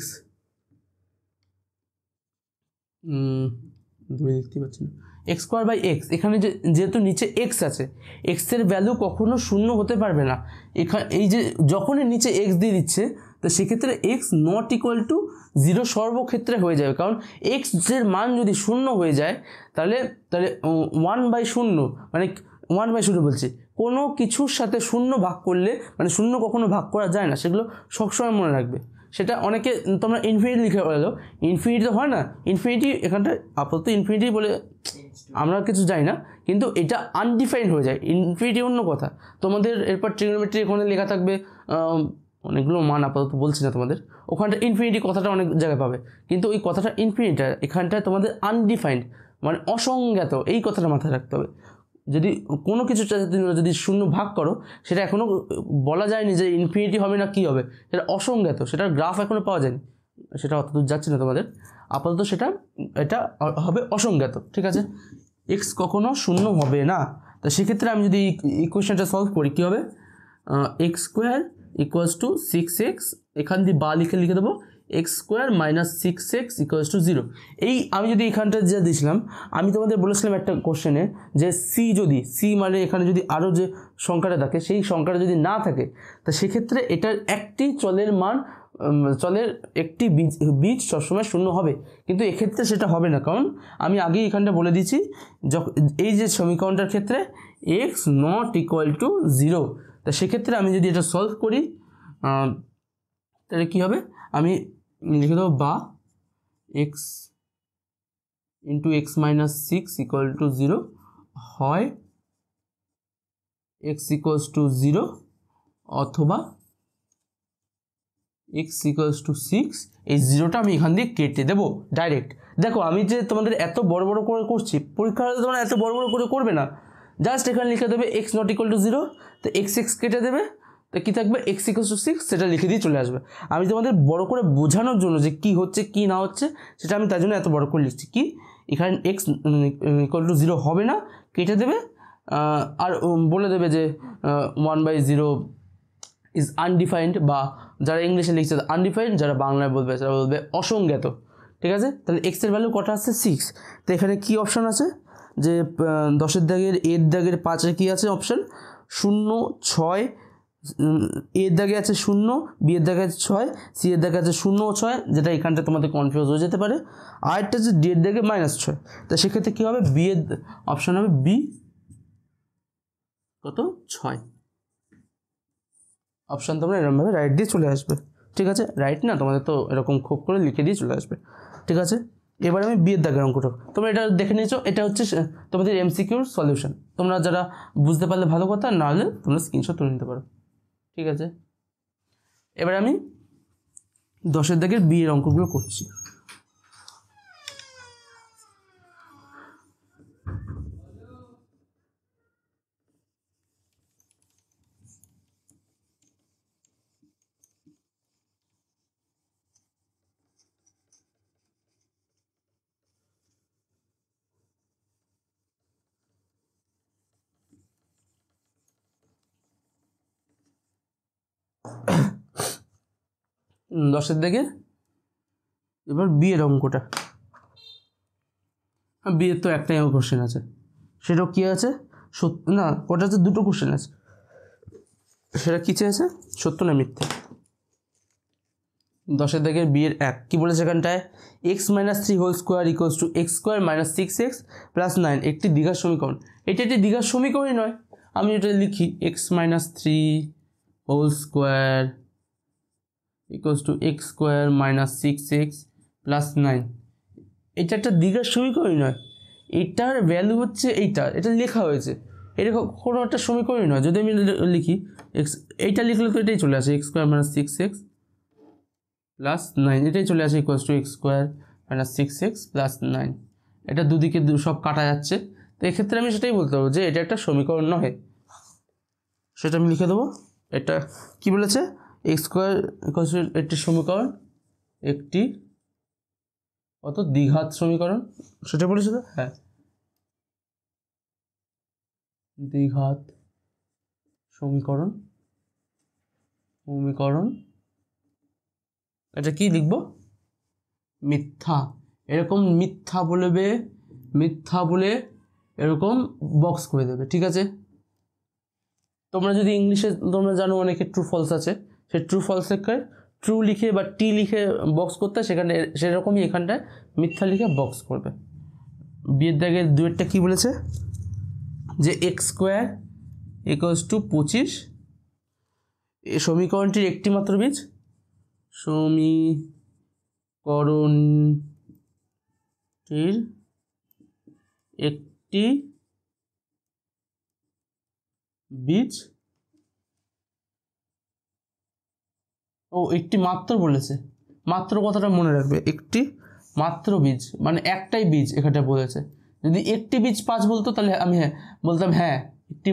দুই দেখতে পাচ্ছি না, এক্স স্কোয়ার বাই এক্স, এখানে যেহেতু নিচে এক্স আছে, এক্সের ভ্যালু কখনো শূন্য হতে পারবে না। এখানে এই যে যখনই নিচে এক্স দিয়ে দিচ্ছে, তো সেক্ষেত্রে x not equal to zero সর্বক্ষেত্রে হয়ে যাবে, কারণ এক্সের মান যদি শূন্য হয়ে যায় তাহলে তাহলে ওয়ান বাই শূন্য, মানে ওয়ান বাই শূন্য বলছি, কোনো কিছুর সাথে শূন্য ভাগ করলে, মানে শূন্য কখনো ভাগ করা যায় না, সেগুলো সবসময় মনে রাখবে। সেটা অনেকে তোমরা ইনফিনিটি লিখে বলো, ইনফিনিটি তো হয় না, ইনফিনিটি এখানটা আপাতত ইনফিনিটি বলে আমরা কিছু জানি না, কিন্তু এটা আনডিফাইন্ড হয়ে যায়। ইনফিনিটি অন্য কথা, তোমাদের এরপর ট্রিগনোমেট্রি ওখানে লেখা থাকবে অনেকগুলো মান, আপাতত বলছি না তোমাদের, ওখানটা ইনফিনিটি কথাটা অনেক জায়গায় পাবে, কিন্তু ওই কথাটা ইনফিনিটি, এখানটায় তোমাদের আনডিফাইন্ড মানে অসংজ্ঞাত, এই কথাটা মাথায় রাখতে হবে। যদি কোনো কিছু যদি শূন্য ভাগ করো, সেটা এখনও বলা যায়নি যে ইনফিনিটি হবে না কী হবে, সেটা অসংজ্ঞাত, সেটার গ্রাফ এখনও পাওয়া যায়নি, সেটা অতদূর যাচ্ছে না তোমাদের, আপাতত সেটা এটা হবে অসংজ্ঞাত, ঠিক আছে। এক্স কখনো শূন্য হবে না, তো সেক্ষেত্রে আমি যদি ইকুয়েশনটা সলভ করি কী হবে, x square equals two six x, এখান দিয়ে বা লিখে দেবো x square minus six x equals to zero. এই আমি যদি এখানটা যা দিয়েছিলাম, আমি তোমাদের বলেছিলাম একটা কোশ্চেনে যে সি মানে এখানে যদি আরও যে সংখ্যাটা থাকে, সেই সংখ্যাটা যদি না থাকে, তা সেক্ষেত্রে এটার একটি চলের মান, চলের একটি বীজ সবসময় শূন্য হবে, কিন্তু এক্ষেত্রে সেটা হবে না, কারণ আমি আগেই এখানটা বলে দিয়েছি, এই যে সমীকরণটার ক্ষেত্রে x not equal to zero, তা সেক্ষেত্রে আমি যদি এটা সলভ করি তাহলে কী হবে, আমি লিখে দেবো বা x into x minus six equal to zero, হয় এক্স ইকুয়ালস টু জিরো অথবা এক্স ইকুয়ালস টু সিক্স, এই জিরোটা আমি এখান দিয়ে কেটে দেবো ডাইরেক্ট। দেখো আমি যে তোমাদের এত বড় বড় করে করছি, পরীক্ষা হলে তোমরা এত বড় বড় করে করবে না, জাস্ট এখানে লিখে দেবে x not equal to zero, তো এক্স এক্স কেটে দেবে, তো কী থাকবে এক্স ইকুয়ালস টু সিক্স, সেটা লিখে দিয়ে চলে আসবে। আমি তোমাদের বড় করে বোঝানোর জন্য যে কী হচ্ছে কী না হচ্ছে, সেটা আমি তার জন্য এত বড় করে লিখছি, কি এখানে এক্স ইকুয়াল টু জিরো হবে না, কেটে দেবে, আর বলে দেবে যে one by zero is undefined, বা যারা ইংলিশে লিখছে আনডিফাইন্ড, যারা বাংলায় বলবে যারা বলবে অসংজ্ঞাত, ঠিক আছে। তাহলে এক্সের ভ্যালু কটা আছে সিক্স, তো এখানে কী অপশান আছে যে 10-এর দাগের এর দাগের 5-এ কী আছে অপশান, 0 6, এর দাগে আছে 0, বি এর দাগে আছে 6, সি এর দাগে আছে 0 ও 6, যেটা এখানটা তোমাদের কনফিউজ হয়ে যেতে পারে, আর একটা হচ্ছে ডি এর দাগে -6, তা সেক্ষেত্রে কী হবে, বি এর অপশান হবে বি কত 6 অপশান, তোমরা এরকমভাবে রাইট দিয়ে চলে আসবে, ঠিক আছে। রাইট না, তোমাদের তো এরকম খুব করে লিখে দিয়ে চলে আসবে, ঠিক আছে। এবার আমি বিয়ের দাগের অঙ্কটা, তোমরা এটা দেখে নিয়েছো, এটা হচ্ছে তোমাদের এমসিকিউর সলিউশন, তোমরা যারা বুঝতে পারলে ভালো কথা, না হলে তোমরা স্ক্রিনশট তুলে নিতে পারো, ঠিক আছে। এবার আমি 10-এর দাগের বিয়ের অঙ্কগুলো করছি। দশের দিকে এবার বিয়ের অঙ্কটা, বিয়ের তো একটাই কোশ্চেন আছে, সেটাও কী আছে সত্য না, ওটা হচ্ছে দুটো কোশ্চেন আছে, সেটা কী চেয়েছে সত্য না মিথ্যে। 10-এর দাগের বিয়ের এক কী বলেছে এখানটায়, x minus three whole square equals to x square minus six x plus 9 একটি দ্বিঘাত সমীকরণ। এটা একটি দ্বিঘাত সমীকরণই নয়, আমি এটা লিখি x minus three whole square equals to x square minus six x plus 9, এটা একটা দ্বিঘাত সমীকরণই নয়, এটার ভ্যালু হচ্ছে এইটা, এটা লেখা হয়েছে, এটা কোনো একটা সমীকরণই নয়। যদি আমি লিখি এক্স, এইটা লিখলে তো এটাই চলে আসে x square minus six x plus 9, এটাই চলে আসে equals to x square minus six x plus 9, এটা দুদিকে সব কাটা যাচ্ছে, তো এক্ষেত্রে আমি সেটাই বলতে পারবো যে এটা একটা সমীকরণ নয়, সেটা আমি লিখে দেবো। এটা কি বলেছে, এক্স স্কোয়ার ইকুয়ালস টু একটি সমীকরণ, একটি কত দ্বিঘাত সমীকরণ, সেটা বলেছে তো, হ্যাঁ দ্বিঘাত সমীকরণ, সমীকরণ, এটা কি লিখবো মিথ্যা, এরকম মিথ্যা বলে এরকম বক্স করে দেবে, ঠিক আছে। তোমরা যদি ইংলিশে তোমরা জানো অনেকে ট্রু ফলস আছে, সে ট্রু ফলস লেখায় ট্রু লিখে বা টি লিখে বক্স করতে, সেখানে সেরকমই এখানটায় মিথ্যা লিখে বক্স করবে। বিয়ের দাগের দুয়েরটা কি বলেছে যে এক্স স্কোয়ার ইকুয়ালস টু 25, এই সমীকরণটির একটি মাত্র বীজ, সমীকরণটির একটি বীজ, একটি মাত্র বলেছে, মাত্র কথাটা মনে রাখবে, একটি মাত্র বীজ মানে একটাই বীজ এখানে বলেছে। যদি একটি বীজ 5 বলতো তাহলে আমি বলতাম হ্যাঁ একটি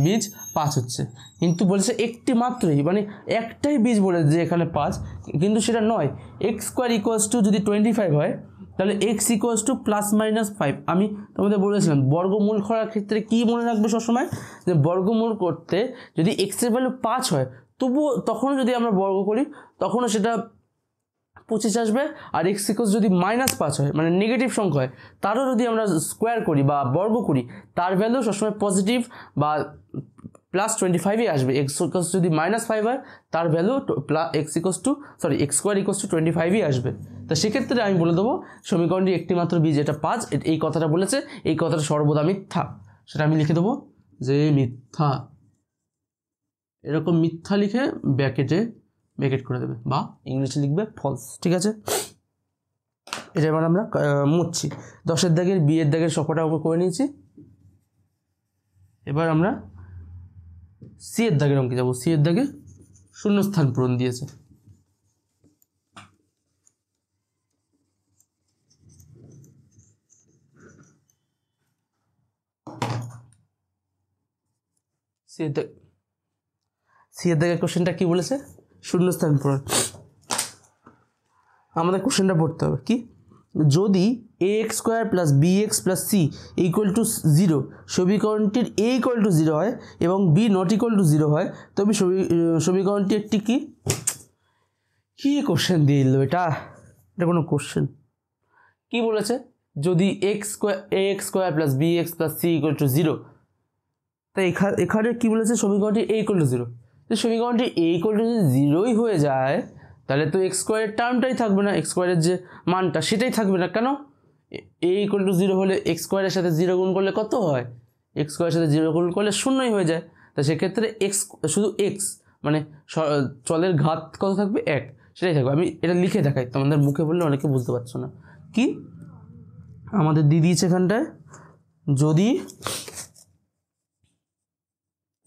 বীজ 5 হচ্ছে, কিন্তু বলেছে একটি মাত্রই মানে একটাই বীজ বলেছে যে এখানে 5, কিন্তু সেটা নয়। এক্স স্কোয়ার ইকুয়ালস টু যদি 25 হয় তাহলে এক্স ইকুয়ালস টু +-5। আমি তোমাদের বলেছিলাম বর্গমূল করার ক্ষেত্রে কি মনে রাখবে সবসময়, যে বর্গমূল করতে যদি এক্সের ভ্যালু 5 হয় তবুও তখনও যদি আমরা বর্গ করি তখনও সেটা 25 আসবে। আর এক্স ইকুয়ালস যদি -5 হয় মানে নেগেটিভ সংখ্যা হয়, তারও যদি আমরা স্কোয়ার করি বা বর্গ করি তার ভ্যালু সবসময় পজিটিভ বা +25ই আসবে। এক্স ইকুয়ালস যদি -5 হয় তার value x square equals to 25ই আসবে। তো সেক্ষেত্রে আমি বলে দেবো সমীকরণটি একটি মাত্র বীজ, এটা 5, এই কথাটা বলেছে, এই কথাটা সর্বদা মিথ্যা, সেটা আমি লিখে দেবো যে মিথ্যা। এরকম মিথ্যা লিখে ব্র্যাকেট করে দেবে, বা ইংলিশে লিখবে ফলস, ঠিক আছে। এটা এবার আমরা মুছছি। 10-এর দাগের বিয়ের দাগের সবকটা অঙ্ক করে নিয়েছি। এবার আমরা সি এর দাগের অঙ্কে যাবো। সি এর দাগে শূন্যস্থান পূরণ দিয়েছে। সি এর দাগের কোশ্চেনটা কি বলেছে, শূন্যস্থান পূরণ। আমাদের কোশ্চেনটা পড়তে হবে কি, যদি ax square plus bx plus c equal to 0 সমীকরণটির a ইকুয়াল টু 0 হয় এবং b নট ইকুয়াল টু 0 হয়, তবে সমীকরণটি একটি কি কোশ্চেন দিয়ে দিল, এটা কোনো কোশ্চেন। কি বলেছে, যদি ax square plus bx plus c equal to 0, তাই এখানে কি বলেছে সমীকরণটি a ইকুয়াল টু 0। তো সমীকরণটি a ইকুয়াল টু যদি 0ই হয়ে যায় তাহলে তো এক্স স্কোয়ারের টার্মটাই থাকবে না, এক্স স্কোয়ারের যে মানটা সেটাই থাকবে না। কেন, a ইকুয়াল টু 0 হলে এক্স স্কোয়ারের সাথে 0 গুণ করলে কত হয়, এক্স স্কোয়ারের সাথে 0 গুণ করলে 0ই হয়ে যায়। তা সেক্ষেত্রে শুধু এক্স মানে চলের ঘাত কত থাকবে, 1, সেটাই থাকবে। আমি এটা লিখে দেখাই, তোমাদের মুখে বললে অনেকে বুঝতে পারছো না। কি আমাদের দিয়ে দিয়েছে এখানটায়, যদি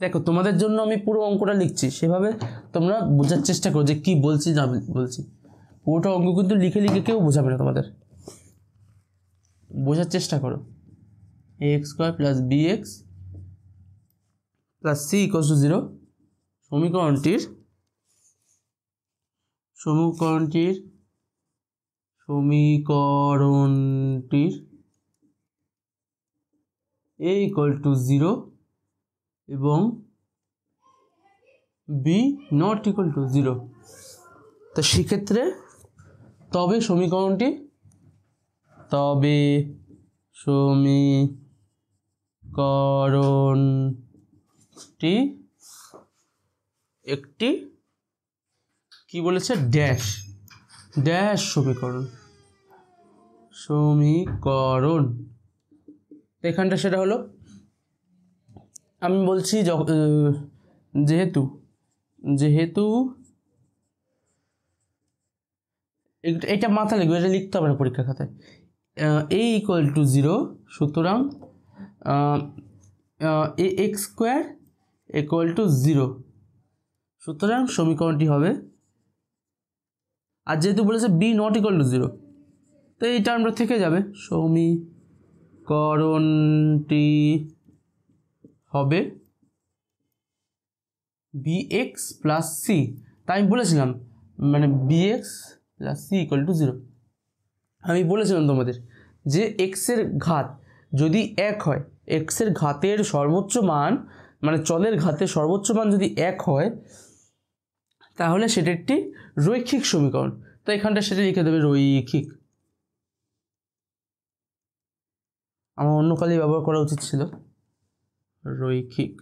দেখো তোমাদের জন্য আমি পুরো অঙ্কটা লিখছি, সেভাবে তোমরা বোঝার চেষ্টা করো যে কি বলছি না বলছি। পুরোটা অঙ্ক কিন্তু লিখে কেউ বোঝাবে না, তোমাদের বোঝার চেষ্টা করো। ax square plus bx plus c equals to 0 সমীকরণটির a ইকুয়াল টু 0 এবং b নট ইকুয়াল টু 0। তো সেক্ষেত্রে তবে সমীকরণটি একটি কি বলেছে, ড্যাশ সমীকরণ। এখানটা সেটা হলো, আমি বলছি যেহেতু এটা মাথা লিখবে, এটা লিখতে হবে না পরীক্ষা খাতায়। a ইকুয়াল টু 0, সুতরাং ax স্কোয়ার ইকুয়াল টু 0, সুতরাং সমীকরণটি হবে, আর যেহেতু বলেছে b নট ইকুয়াল টু 0, তো এই টার্মটা থেকে যাবে, সমীকরণটি হবে bx প্লাস c। তাই আমি বলেছিলাম মানে bx plus c equal to 0। আমি বলেছিলাম তোমাদের যে এক্সের ঘাত যদি 1 হয়, এক্সের ঘাতের সর্বোচ্চ মান মানে চলের ঘাতের সর্বোচ্চ মান যদি 1 হয় তাহলে সেটা একটি রৈখিক সমীকরণ। তো এখানটা সেটা লিখে দেবে রৈখিক। আমার অন্য কালি ব্যবহার করা উচিত ছিল। রৈখিক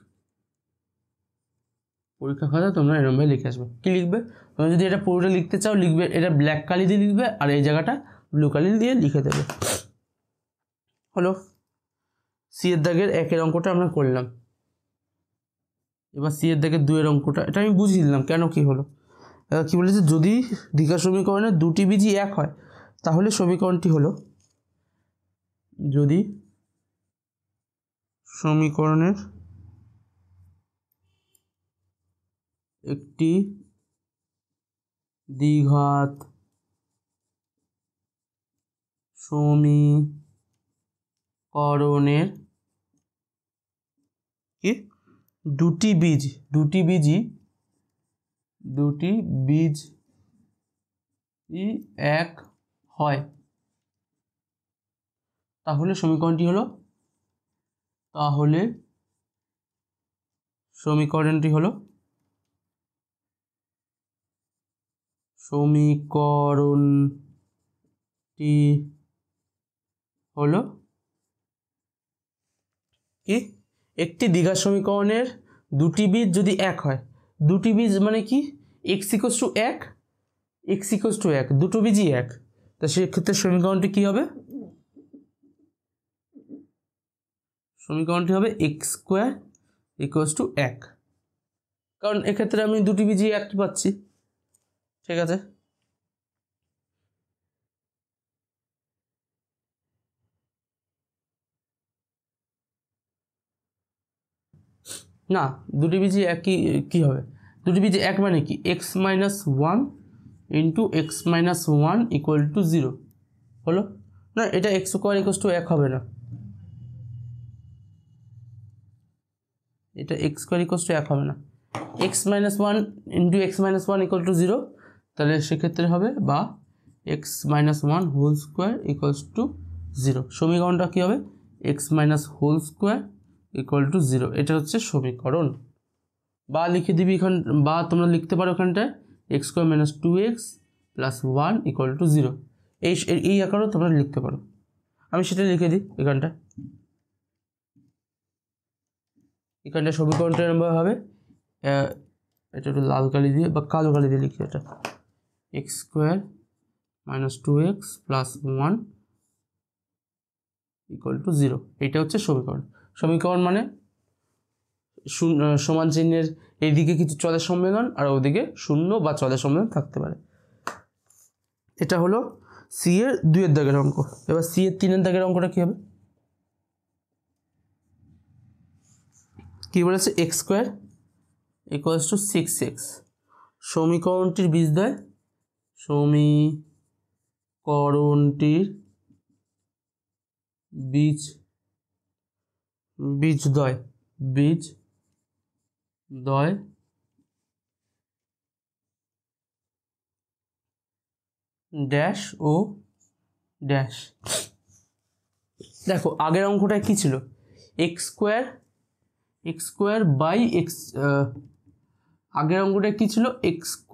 পরীক্ষা খাতা তোমরা এরমভাবে লিখে আসবে। কী লিখবে? তোমরা যদি এটা পুরোটা লিখতে চাও লিখবে, এটা ব্ল্যাক কালি দিয়ে লিখবে আর এই জায়গাটা ব্লু কালি দিয়ে লিখে দেবে। হলো, সি এর দাগের 1 অঙ্কটা আমরা করলাম। এবার সি এর দাগের 2 অঙ্কটা, এটা আমি বুঝিয়ে দিলাম কেন কি হলো। কি বলেছে, যদি দ্বিঘাত সমীকরণের দুটি বীজই এক হয় তাহলে সমীকরণটি হলো, যদি সমীকরণের একটি দ্বিঘাত সমীকরণের কি দুটি বীজ এক হয় তাহলে সমীকরণটি হলো, সমীকরণটি হলো কি, একটি দ্বিঘাত সমীকরণের দুটি বীজ যদি এক হয়, দুটি বীজ মানে কি, x = 1, দুটো বীজই এক, তা সেক্ষেত্রে সমীকরণটি কি হবে, সমীকরণটি হবে x² = 1, কারণ এক্ষেত্রে আমি দুটি বীজই এক পাচ্ছি। ঠিক আছে, না দুটি বীজই একই, কী হবে, দুটি বীজ এক মানে কি, x - 1 × x - 1 = 0 হলো না, এটা x² = 1 হবে না, এটা x² = 1 হবে না, x - 1 × x - 1 = 0, তাহলে সেক্ষেত্রে হবে বা x - 1² = 0, সমীকরণটা কী হবে, x - (2) = 0, এটা হচ্ছে সমীকরণ। বা লিখে দিবি এখান, বা তোমরা লিখতে পারো এখানটায় x² - 2x + 1 = 0, এই আকারেও তোমরা লিখতে পারো, আমি সেটা লিখে দিই এখানটায়। সমীকরণটা এরকম হবে, এটা একটু লাল কালি দিয়ে বা কালো কালি দিয়ে লিখি, এটা x² - 2x + 1 = 0, এটা হচ্ছে সমীকরণ মানে সমান চিহ্নের এইদিকে কিছু চলের সম্মেলন আর ওদিকে শূন্য বা চলের সম্মেলন থাকতে পারে। এটা হলো সি এর 2 দাগের অঙ্ক। এবার সি এর 3 দাগের অঙ্কটা কী হবে, কী বলেছে, x² = 6x, সমীকরণটির বীজদ্বয়, বীজদ্বয় ড্যাশ ও ড্যাশ। দেখো আগের অঙ্কটা কি ছিল, x² বাই এক্স, আগের অঙ্কটা কি ছিল, x²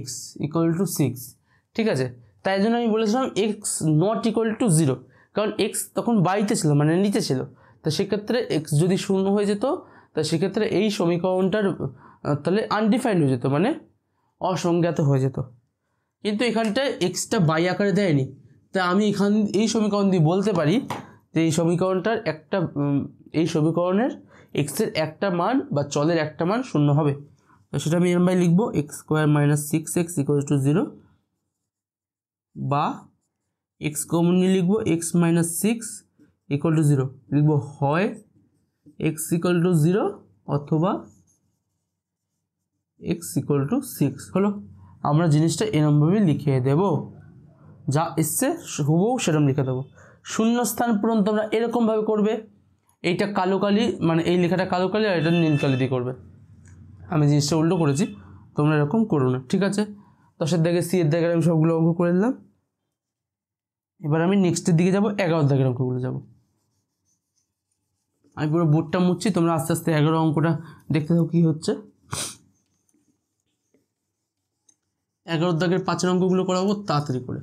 x = 6, ঠিক আছে, তাই জন্য আমি বলেছিলাম x ≠ 0, কারণ x তখন বাইতে ছিল মানে নিচে ছিল, তো সেক্ষেত্রে x যদি শূন্য হয়ে যেত তা সেক্ষেত্রে এই সমীকরণটার তাহলে আনডিফাইন্ড হয়ে যেত, মানে অসংজ্ঞাত হয়ে যেত। কিন্তু এখানটায় এক্সটা বাই আকারে দেয়নি, তা আমি এই সমীকরণ দিয়ে বলতে পারি যে এই সমীকরণটার এই সমীকরণের এক্সের একটা মান বা চলের একটা মান শূন্য হবে, তো সেটা আমি এরকম লিখবো, x² - 6x = 0, বা x কমন নিয়ে লিখবো x - 6 = 0, লিখবো হয় x = 0 অথবা x = 6, হলো। আমরা জিনিসটা এরমভাবে লিখে দেব, যা এসছে হুবহু সেরকম লিখে দেবো। শূন্যস্থান পূরণ তোমরা এরকমভাবে করবে, এইটা কালো কালি মানে এই লেখাটা কালো কালি আর এটা নীল কালি দিয়ে করবে, আমি জিনিসটা উল্টো করেছি, তোমরা এরকম করো না, ঠিক আছে। 10 দাগে সি এর দাগের আমি সবগুলো অঙ্ক করে দিলাম। এবার আমি নেক্সটের দিকে যাব, 11 দাগের অঙ্কগুলো যাব। আমি পুরো বোর্ডটা মুছছি, তোমরা আস্তে আস্তে 11 অঙ্কটা দেখতে থাকো কী হচ্ছে। 11 দাগের 5 অঙ্কগুলো করাবো তাড়াতাড়ি করে।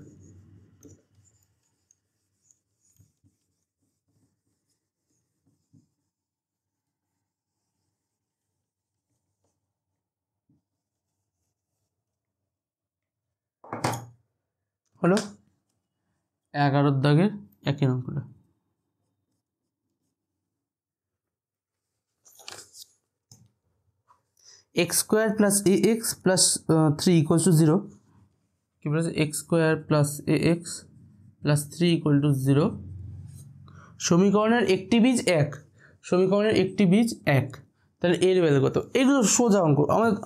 হলো 11 দাগের একের অঙ্কটা। X square plus A x plus 3 equal to 0। কী বলেছে? X square plus A x plus 3 equal to 0। সমীকরণের একটি বীজ 1, সমীকরণের একটি বীজ 1, তাহলে এর ভ্যালু কত? এগুলো সোজা অঙ্ক,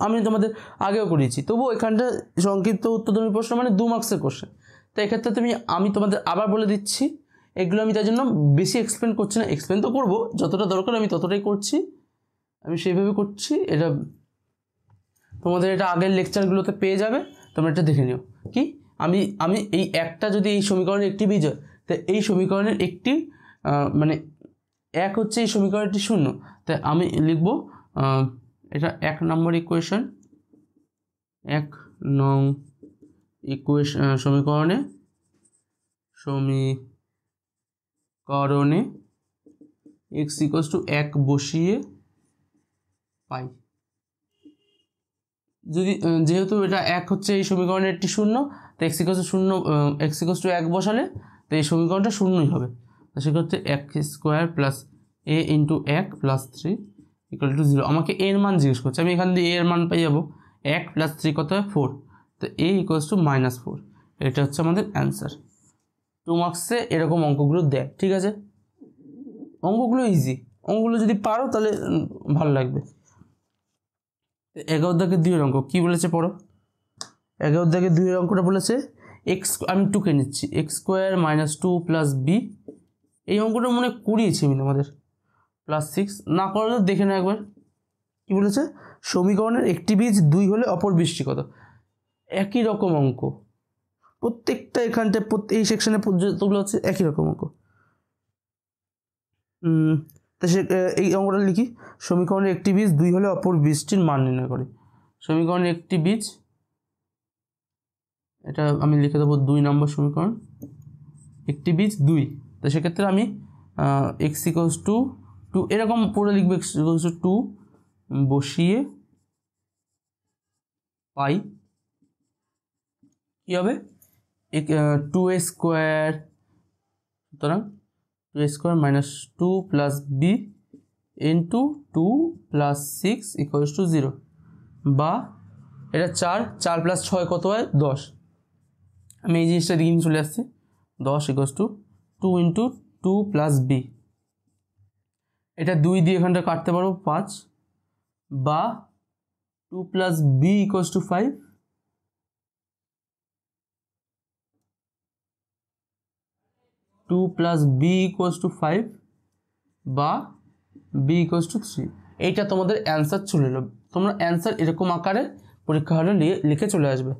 আমি তোমাদের আগেও করিয়েছি, তবুও এখানটা সংক্ষিপ্ত উত্তরধর্মী প্রশ্ন মানে 2 মার্কসের কোশ্চেন। তো এক্ষেত্রে আমি তোমাদের আবার বলে দিচ্ছি, এগুলো আমি তার জন্য বেশি এক্সপ্লেন করছি না, এক্সপ্লেন তো করবো, যতটা দরকার আমি ততটাই করছি, আমি সেইভাবে করছি। এটা তোমাদের এটা আগের লেকচারগুলোতে পেয়ে যাবে, তোমরা এটা দেখে নিও। কি আমি এই একটা যদি এই সমীকরণের একটি বীজ হয়, তো এই সমীকরণের একটি মানে 1 হচ্ছে এই সমীকরণটি 0, তাই আমি লিখব এটা 1 নম্বর ইকুয়েশন, 1 নং সমীকরণে x ইকুয়ালস টু 1 বসিয়ে পাই। যদি যেহেতু এটা 1 হচ্ছে এই সমীকরণের একটি 0, তো x ইকুয়ালস টু 1 বসালে তো এই সমীকরণটা 0ই হবে। তো সেক্ষেত্রে 1 square plus a into 1 plus 3 equal to 0। আমাকে এর মান জিজ্ঞেস করছে, আমি এখান দিয়ে এর মান পাই যাবো 1 প্লাস 3 কত হয় 4, তো a ইকুয়ালস টু -4। এটা হচ্ছে আমাদের অ্যান্সার। 2 মার্কসে এরকম অঙ্কগুলো দেয়, ঠিক আছে? অঙ্কগুলো ইজি, অঙ্কগুলো যদি পারো তাহলে ভালো লাগবে। 11 দাগের 2 এর অঙ্ক কী বলেছে পড়ো। 11 দাগের 2 এর অঙ্কটা বলেছে এক্স, আমি 2কে নিচ্ছি, x square minus 2 plus B. এই অঙ্কটা মনে করিয়েছি আমি তোমাদের, প্লাস 6 না করলে দেখে না একবার। কী বলেছে? সমীকরণের একটি বীজ 2 হলে অপর বীজটি কত? একই রকম অঙ্ক প্রত্যেকটা, এখানটায় এই সেকশনে যতগুলো হচ্ছে একই রকম অঙ্ক। তা সে এই অঙ্কটা লিখি, সমীকরণের একটি বীজ 2 হলে অপর বীজটির মান নির্ণয় করে। সমীকরণের একটি বীজ, এটা আমি লিখে দেবো 2 নম্বর সমীকরণ, একটি বীজ 2, তো সেক্ষেত্রে আমি এক্স ইকুয়ালস টু 2 এরকম পুরো লিখবো, এক্স ইকুয়ালস টু 2 বসিয়ে পাই কী হবে 2a স্কোয়ার, সুতরাং 2a square minus 2 plus B into 2 plus 6 equals to 0, বা এটা 4 প্লাস 6 কত হয় 10। আমি এই জিনিসটা দিকে চলে আসছি, 10 equals to 2 into 2 plus B, এটা 2 দিয়ে এখানটা কাটতে পারবো 5, বা 2 plus B equals to 5, 2 plus B equals to 5, বা বি ইকুয়ালস টু 3। এইটা তোমাদের অ্যান্সার চলে এলো। তোমরা অ্যান্সার এরকম আকারে পরীক্ষা হলে লিখে চলে আসবে।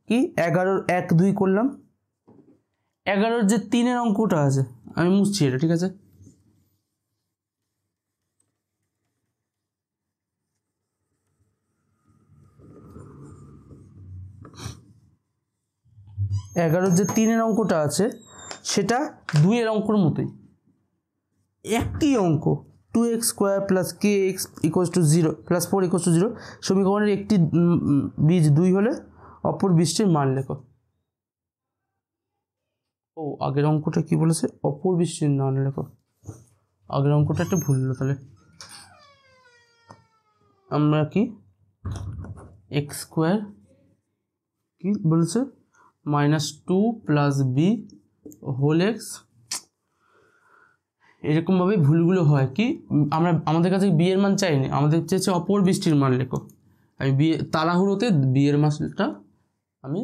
কি 11 1 2 করলাম, 11 যে 3 অঙ্কটা আছে আমি মুছছি এটা, ঠিক আছে? যে 3 অঙ্কটা আছে সেটা 2 অঙ্কর মতোই, একই অঙ্ক, 2x square plus kx equals to 0 plus 4 equals to 0। সমীকরণের একটি বীজ 2 হলে অপর বীজটির মান লেখো। ও আগের অঙ্কটা কি বলেছে? অপর বীজটির মান লেখো। আগের অঙ্কটা একটা ভুল হলো, তাহলে আমরা কি এক্স স্কোয়ার কি বলেছে -2 প্লাস বি হোল এক্স, এরকমভাবে ভুলগুলো হয়। কি আমাদের কাছে বি এর মান চাইনি, আমাদের চেয়েছে অপর বীজটির মান লেখো। আমি তাড়াহুড়োতে বি এর মানটা আমি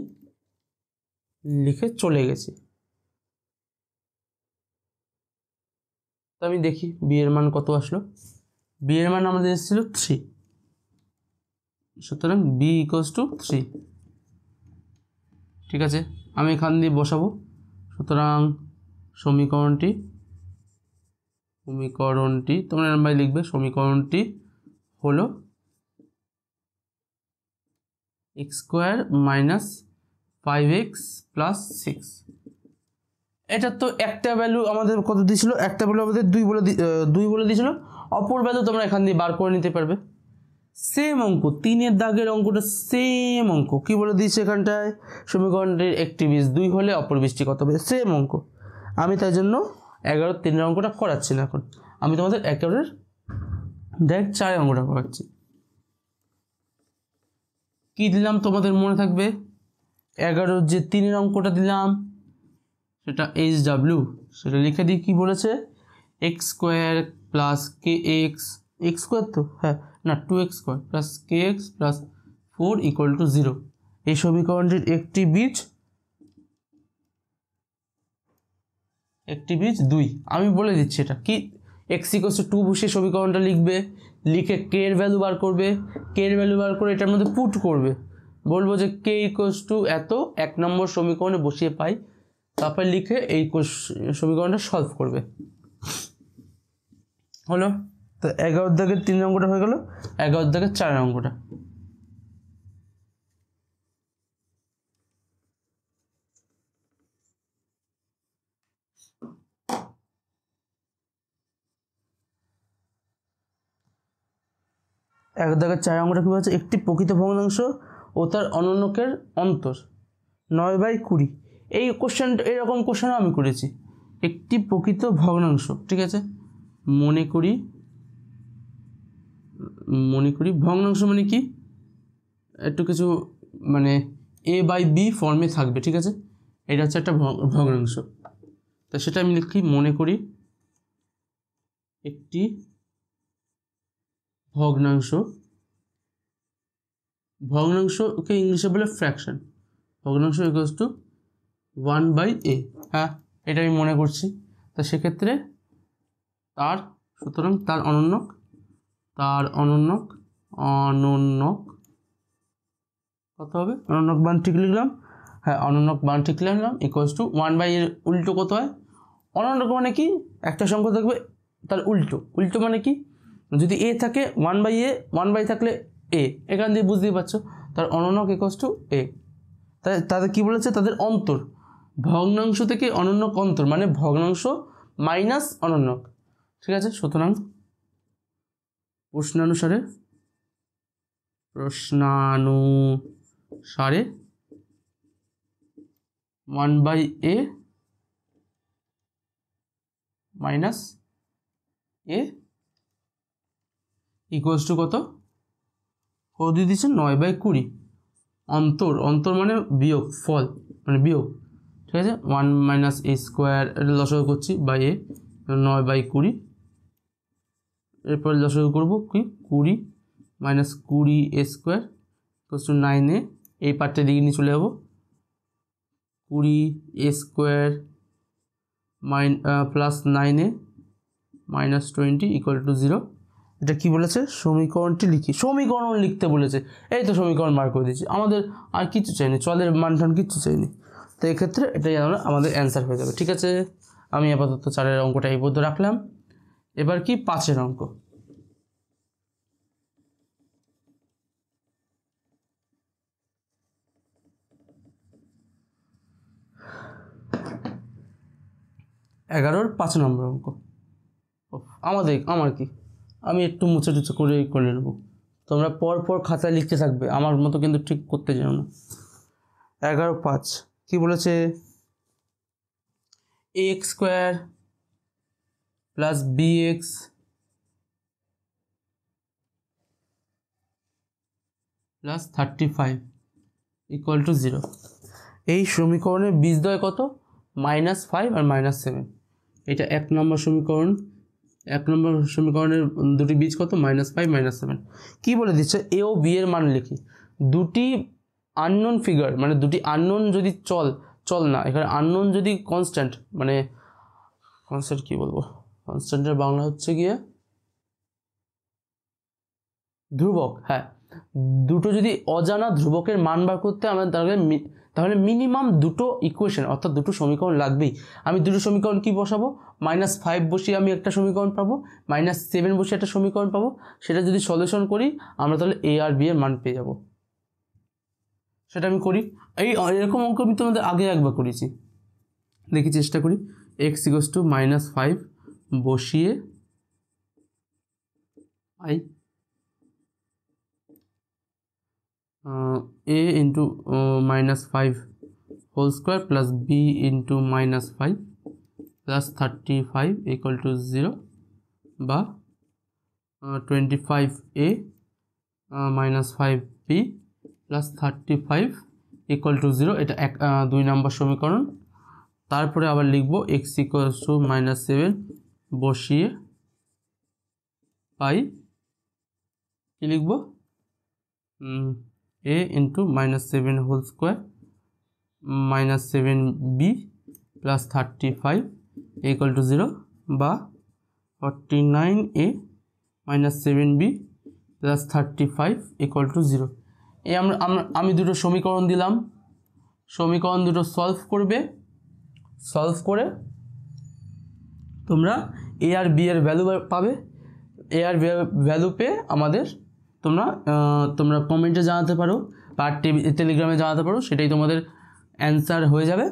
লিখে চলে গেছি। তো আমি দেখি বি এর মান কত আসলো। বি এর মান আমাদের এসেছিল 3, সুতরাং বি ইকুয়ালস টু 3, ঠিক আছে? আমি এখান দিয়ে বসাবো, সুতরাং সমীকরণটি তোমরা এরকম ভাবে লিখবে, সমীকরণটি হলো x square minus 5x plus 6। এটা তো একটা ভ্যালু আমাদের কত দিয়েছিল? একটা ভ্যালু আমাদের 2 বলে দিয়েছিল, অপর ভ্যালু তোমরা এখান দিয়ে বার করে নিতে পারবে। সেম অঙ্ক, 3-এর দাগের অঙ্কটা সেম অঙ্ক। কি বলে দিয়েছে এখানটায়, সমীকরণটির একটি বীজ 2 হলে অপর বীজটি কত হবে, সেম অঙ্ক। আমি তাই জন্য 11-3 অঙ্কটা করাচ্ছি না এখন, আমি তোমাদের 11-এর ডাইরেক্ট 4 অঙ্কটা করাচ্ছি। কি দিলাম তোমাদের মনে থাকবে, 11-র যে 3-এর অঙ্কটা দিলাম সেটা HW, সেটা লিখে দিই। কি বলেছে, x² প্লাস kx, x² তো হ্যাঁ না 2x² plus kx plus 4 equal to 0। এই সমীকরণটির একটি বীজ 2। আমি বলে দিচ্ছি এটা কি, x = 2 বসে সমীকরণটা লিখবে, লিখে k এর ভ্যালু বার করবে, k এর ভ্যালু বার করে এটার মধ্যে পুট করবে, বলবো যে k = এত, 1 নম্বর সমীকরণে বসিয়ে পাই, তারপর লিখে এই সমীকরণটা সলভ করবে। হলো তো 11 দাগের 3 অঙ্কটা হয়ে গেল, 11 দাগের 4 অঙ্কটা। এক দাগের 4 অঙ্কটা কি বলছে, একটি প্রকৃত ভগ্নাংশ ও তার অনন্যকের অন্তর 9/20। এই কোশ্চেনটা, এরকম কোশ্চেন আমি করেছি। একটি প্রকৃত ভগ্নাংশ, ঠিক আছে, মনে করি ভগ্নাংশ মানে কি, একটু কিছু মানে a/b ফর্মে থাকবে, ঠিক আছে, এটা হচ্ছে একটা ভগ্নাংশ। তো সেটা আমি লিখি, মনে করি একটি ভগ্নাংশকে ইংলিশে বলে ফ্র্যাকশন, ভগ্নাংশ ইকুয়ালস টু 1/a। হ্যাঁ, এটা আমি মনে করছি। তো সেক্ষেত্রে সুতরাং তার অনন্যক কত হবে, অনন্যক মান ঠিক লিখলাম, হ্যাঁ অনন্যক মান ঠিক লিখলাম, ইকুয়ালস টু 1/a উল্টো কত হয়, অনন্যক মানে কি, একটা সংখ্যা থাকবে তার উল্টো মানে কি, যদি a থাকে 1/a, 1/, থাকলে a, এখান দিয়ে বুঝতেই পারছো, তার অনন্যক ইকুয়ালস টু a। তাদের কি বলেছে, তাদের অন্তর, ভগ্নাংশ থেকে অনন্যক অন্তর মানে ভগ্নাংশ মাইনাস অনন্যক, ঠিক আছে। সুতরাং প্রশ্নানুসারে 1/a minus a equals to কত দিয়ে দিচ্ছে 9/20। অন্তর মানে বিয়োগ, ফল মানে বিয়োগ, ঠিক আছে। 1 - a², এটা লসাগু করছি বাই a, 9/20। এরপর লসাগু করবো কি, 20 - 20a² = 9a। এই পার্টটা দিকে নিয়ে চলে যাবো, 20a² plus 9a minus 20 equal to 0। এটা কি বলেছে, সমীকরণটি লিখি, সমীকরণ লিখতে বলেছে, এই তো সমীকরণ বার করে দিয়েছি, আমাদের আর কিছু চাইনি, চলের মানটান কিচ্ছু চাইনি। তো এক্ষেত্রে এটাই আমাদের অ্যান্সার হয়ে যাবে, ঠিক আছে। আমি আপাতত 4-এর অঙ্কটা এই পর্যন্ত রাখলাম। এবার কি 5-এর অঙ্ক, এগারোর 5 নম্বর অঙ্ক। আমার কি, আমি একটু মুছে টুছে করে নেবো, তোমরা পর খাতায় লিখতে থাকবে, আমার মতো কিন্তু ঠিক করতে যেও না। 11/5 কি বলেছে, ax² plus bx plus 35 equal to 0। এই সমীকরণের বীজদ্বয় কত, -5 আর -7। এটা 1 নম্বর সমীকরণ, 1 নম্বর সমীকরণের দুটি বীজ কত, -5 -7। কি বলে দিচ্ছে, a ও b এর মান লিখি। দুটি আননোন ফিগার মানে দুটি আননোন যদি চল না, এখানে আননোন যদি কনস্ট্যান্ট, মানে কনস্ট্যান্ট কি বলবো, কনস্ট্যান্টের বাংলা হচ্ছে গিয়ে ধ্রুবক, হ্যাঁ, দুটো যদি অজানা ধ্রুবকের মান বার করতে আমাদের তাহলে মিনিমাম দুটো ইকুয়েশন অর্থাৎ দুটো সমীকরণ লাগবেই। আমি দুটো সমীকরণ কি বসাবো, -5 বসিয়ে আমি একটা সমীকরণ পাবো, -7 বসিয়ে একটা সমীকরণ পাবো। সেটা যদি সলিউশন করি আমরা তাহলে a আর b এর মান পেয়ে যাব। সেটা আমি করি, এরকম অঙ্ক আমি তোমাদের আগে একবার করেছি, দেখি চেষ্টা করি। x = -5 বসিয়ে i a into -5 whole square plus b into -5 plus 35 equal to 0 বা 25a -5b plus 35 equal to 0, এটা 2 নম্বর সমীকরণ। তারপরে আবার লিখব x ইকুয়ালস টু -7 বসিয়ে পাই কি লিখব a into -7 whole square -7b plus 35 equal to 0 বা 49a -7b plus 35 equal to 0। এই আমি দুটো সমীকরণ দিলাম, সমীকরণ দুটো সলভ করবে, সলভ করে তোমরা এ আর বি এর ভ্যালু পাবে। এ আর বি এর ভ্যালু পেয়ে আমাদের তোমরা কমেন্টে জানাতে পারো বা টেলিগ্রামে জানাতে পারো, সেটাই তোমাদের অ্যান্সার হয়ে যাবে।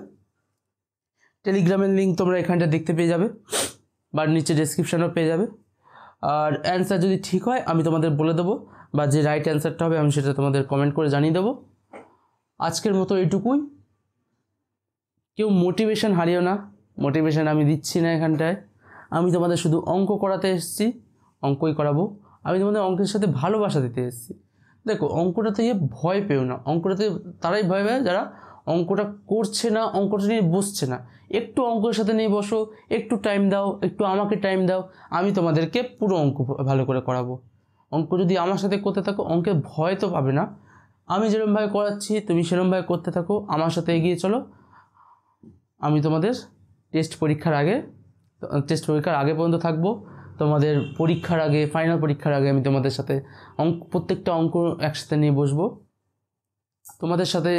টেলিগ্রামের লিঙ্ক তোমরা এখানটা দেখতে পেয়ে যাবে বা নিচে ডেসক্রিপশানেও পেয়ে যাবে। আর অ্যান্সার যদি ঠিক হয় আমি তোমাদের বলে দেবো, বা যে রাইট অ্যান্সারটা হবে আমি সেটা তোমাদের কমেন্ট করে জানিয়ে দেবো। আজকের মতো এইটুকুই। কেউ মোটিভেশন হারিও না, মোটিভেশন আমি দিচ্ছি না এখানটায়। আমি তোমাদের শুধু অঙ্ক করাতে এসেছি, অঙ্কই করাবো। আমি তোমাদের অঙ্কের সাথে ভালোবাসা দিতে এসেছি। দেখো, অঙ্কটাতে ভয় পেও না। অঙ্কটাতে তারাই ভয় পায় যারা অঙ্কটা করছে না, অঙ্কটা নিয়ে বসছে না। একটু অঙ্কের সাথে নিয়ে বসো, একটু টাইম দাও, একটু আমাকে টাইম দাও, আমি তোমাদেরকে পুরো অঙ্ক ভালো করে করাবো। অঙ্ক যদি আমার সাথে করতে থাকো অঙ্কের ভয় তো পাবে না। আমি যেরকমভাবে করাচ্ছি তুমি সেরকমভাবে করতে থাকো, আমার সাথে এগিয়ে চলো। আমি তোমাদের টেস্ট পরীক্ষার আগে পর্যন্ত থাকবো। তোমাদের পরীক্ষার আগে, ফাইনাল পরীক্ষার আগে আমি তোমাদের সাথে প্রত্যেকটা অঙ্ক একসাথে নিয়ে বসবো। তোমাদের সাথে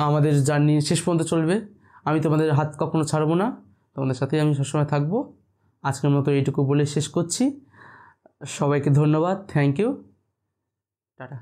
আমাদের জার্নি শেষ পর্যন্ত চলবে। আমি তোমাদের হাত কখনো ছাড়বো না, তোমাদের সাথেই আমি সবসময় থাকবো। আজকের মতো এইটুকু বলে শেষ করছি। সবাইকে ধন্যবাদ, থ্যাংক ইউ, টাটা।